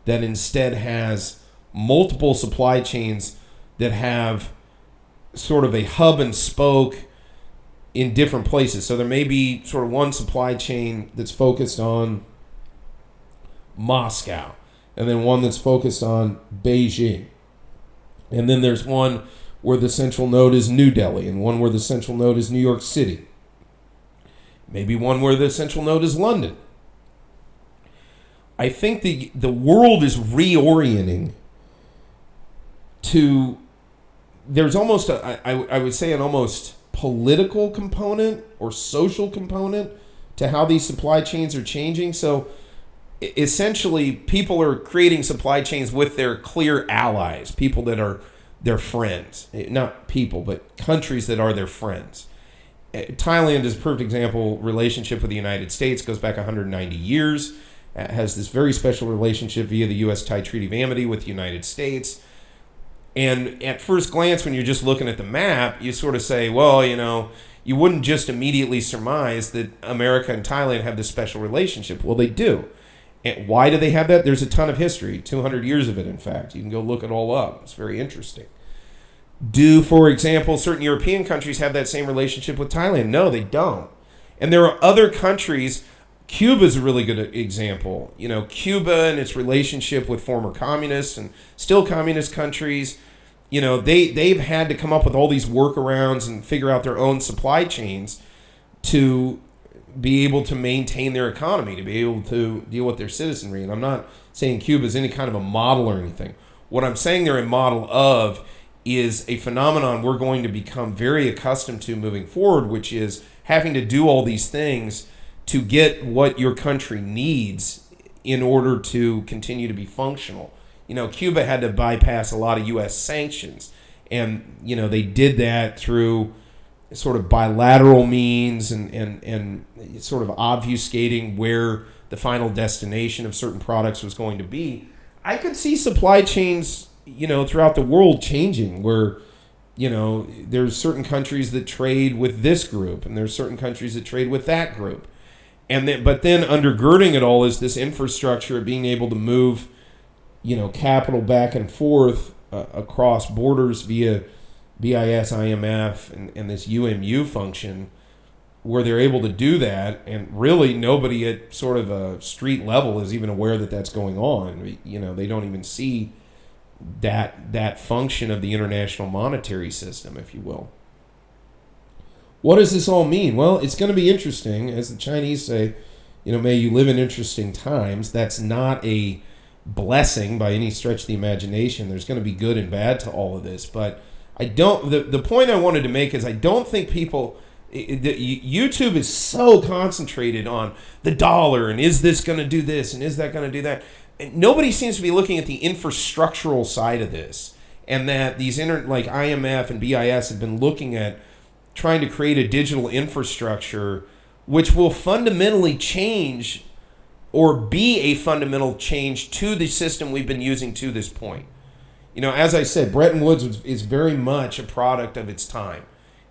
that instead has multiple supply chains that have sort of a hub and spoke in different places. So there may be sort of one supply chain that's focused on Moscow, and then one that's focused on Beijing. And then there's one where the central node is New Delhi, and one where the central node is New York City. Maybe one where the central node is London. I think the world is reorienting to, there's almost, I would say, an almost political component or social component to how these supply chains are changing. So essentially, people are creating supply chains with their clear allies, people that are their friends. Not people, but countries that are their friends. Thailand is a perfect example. Relationship with the United States goes back 190 years. Has this very special relationship via the U.S.-Thai Treaty of Amity with the United States. And at first glance, when you're just looking at the map, you sort of say, well, you wouldn't just immediately surmise that America and Thailand have this special relationship. Well, they do. And why do they have that? There's a ton of history, 200 years of it, in fact. You can go look it all up. It's very interesting. Do, for example, certain European countries have that same relationship with Thailand? No, they don't. And there are other countries. Cuba is a really good example. Cuba and its relationship with former communists and still communist countries, they've had to come up with all these workarounds and figure out their own supply chains to be able to maintain their economy, to be able to deal with their citizenry. And I'm not saying Cuba is any kind of a model or anything. What I'm saying they're a model of is a phenomenon we're going to become very accustomed to moving forward, which is having to do all these things to get what your country needs in order to continue to be functional. Cuba had to bypass a lot of U.S. sanctions, and they did that through sort of bilateral means and sort of obfuscating where the final destination of certain products was going to be. I could see supply chains, throughout the world changing, where there's certain countries that trade with this group, and there's certain countries that trade with that group. But then undergirding it all is this infrastructure of being able to move, capital back and forth across borders via BIS, IMF, and this UMU function, where they're able to do that. And really nobody at sort of a street level is even aware that that's going on. They don't even see that function of the international monetary system, if you will. What does this all mean? Well, it's going to be interesting. As the Chinese say, may you live in interesting times. That's not a blessing by any stretch of the imagination. There's going to be good and bad to all of this. But the point I wanted to make is I don't think people, YouTube is so concentrated on the dollar and is this going to do this and is that going to do that. And nobody seems to be looking at the infrastructural side of this, and that these like IMF and BIS have been looking at trying to create a digital infrastructure which will fundamentally change or be a fundamental change to the system we've been using to this point. As I said, Bretton Woods is very much a product of its time.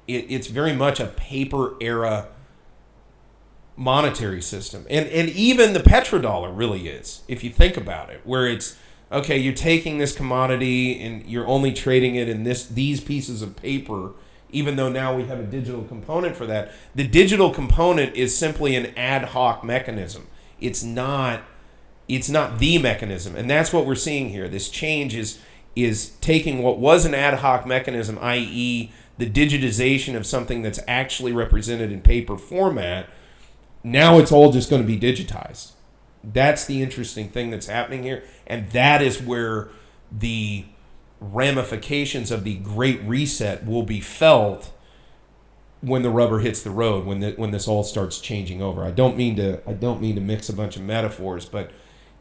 It's very much a paper era monetary system. And even the petrodollar really is, if you think about it, where it's, okay, you're taking this commodity and you're only trading it in these pieces of paper, even though now we have a digital component for that. The digital component is simply an ad hoc mechanism. It's not the mechanism. And that's what we're seeing here. This change is taking what was an ad hoc mechanism, i.e. the digitization of something that's actually represented in paper format. Now it's all just going to be digitized. That's the interesting thing that's happening here. And that is where the ramifications of the Great Reset will be felt when the rubber hits the road, when this all starts changing over. I don't mean to mix a bunch of metaphors, but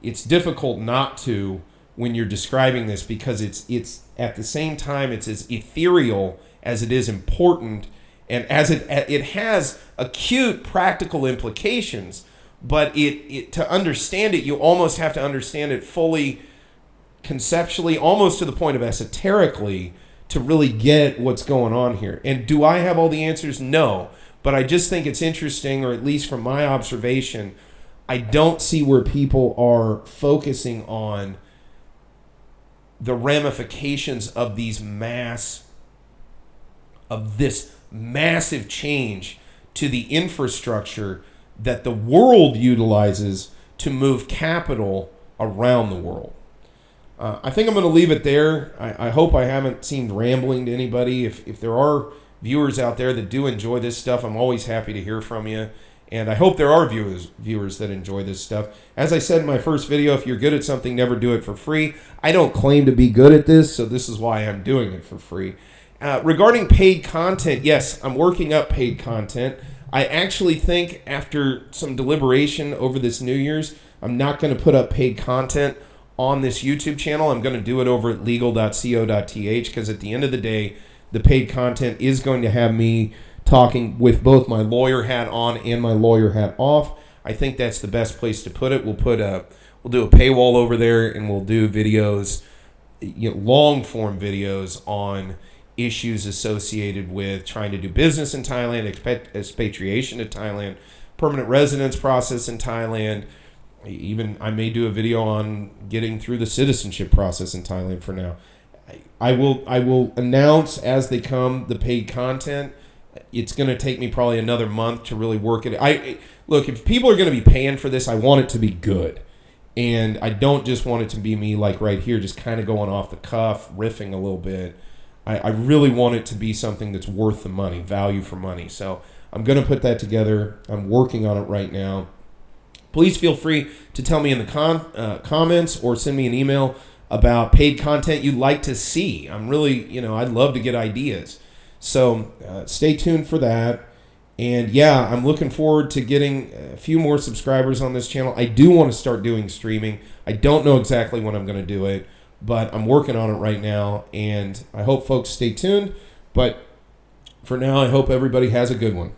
it's difficult not to when you're describing this, because it's at the same time it's as ethereal as it is important, and as it has acute practical implications. But it to understand it, you almost have to understand it fully, conceptually, almost to the point of esoterically, to really get what's going on here. And do I have all the answers? No. But I just think it's interesting, or at least from my observation, I don't see where people are focusing on the ramifications of this massive change to the infrastructure that the world utilizes to move capital around the world. I think I'm going to leave it there. I hope I haven't seemed rambling to anybody. If there are viewers out there that do enjoy this stuff, I'm always happy to hear from you. And I hope there are viewers that enjoy this stuff. As I said in my first video, if you're good at something, never do it for free. I don't claim to be good at this, so this is why I'm doing it for free. Regarding paid content, yes, I'm working up paid content. I actually think after some deliberation over this New Year's, I'm not going to put up paid content on this YouTube channel. I'm going to do it over at legal.co.th, because at the end of the day, the paid content is going to have me talking with both my lawyer hat on and my lawyer hat off. I think that's the best place to put it. We'll do a paywall over there, and we'll do videos, long form videos on issues associated with trying to do business in Thailand, expatriation to Thailand, permanent residence process in Thailand. Even I may do a video on getting through the citizenship process in Thailand for now. I will announce as they come the paid content. It's going to take me probably another month to really work it. Look, if people are going to be paying for this, I want it to be good. And I don't just want it to be me like right here, just kind of going off the cuff, riffing a little bit. I really want it to be something that's worth the money, value for money. So I'm going to put that together. I'm working on it right now. Please feel free to tell me in the comments or send me an email about paid content you'd like to see. I'm really, I'd love to get ideas. So stay tuned for that. And yeah, I'm looking forward to getting a few more subscribers on this channel. I do want to start doing streaming. I don't know exactly when I'm going to do it, but I'm working on it right now. And I hope folks stay tuned. But for now, I hope everybody has a good one.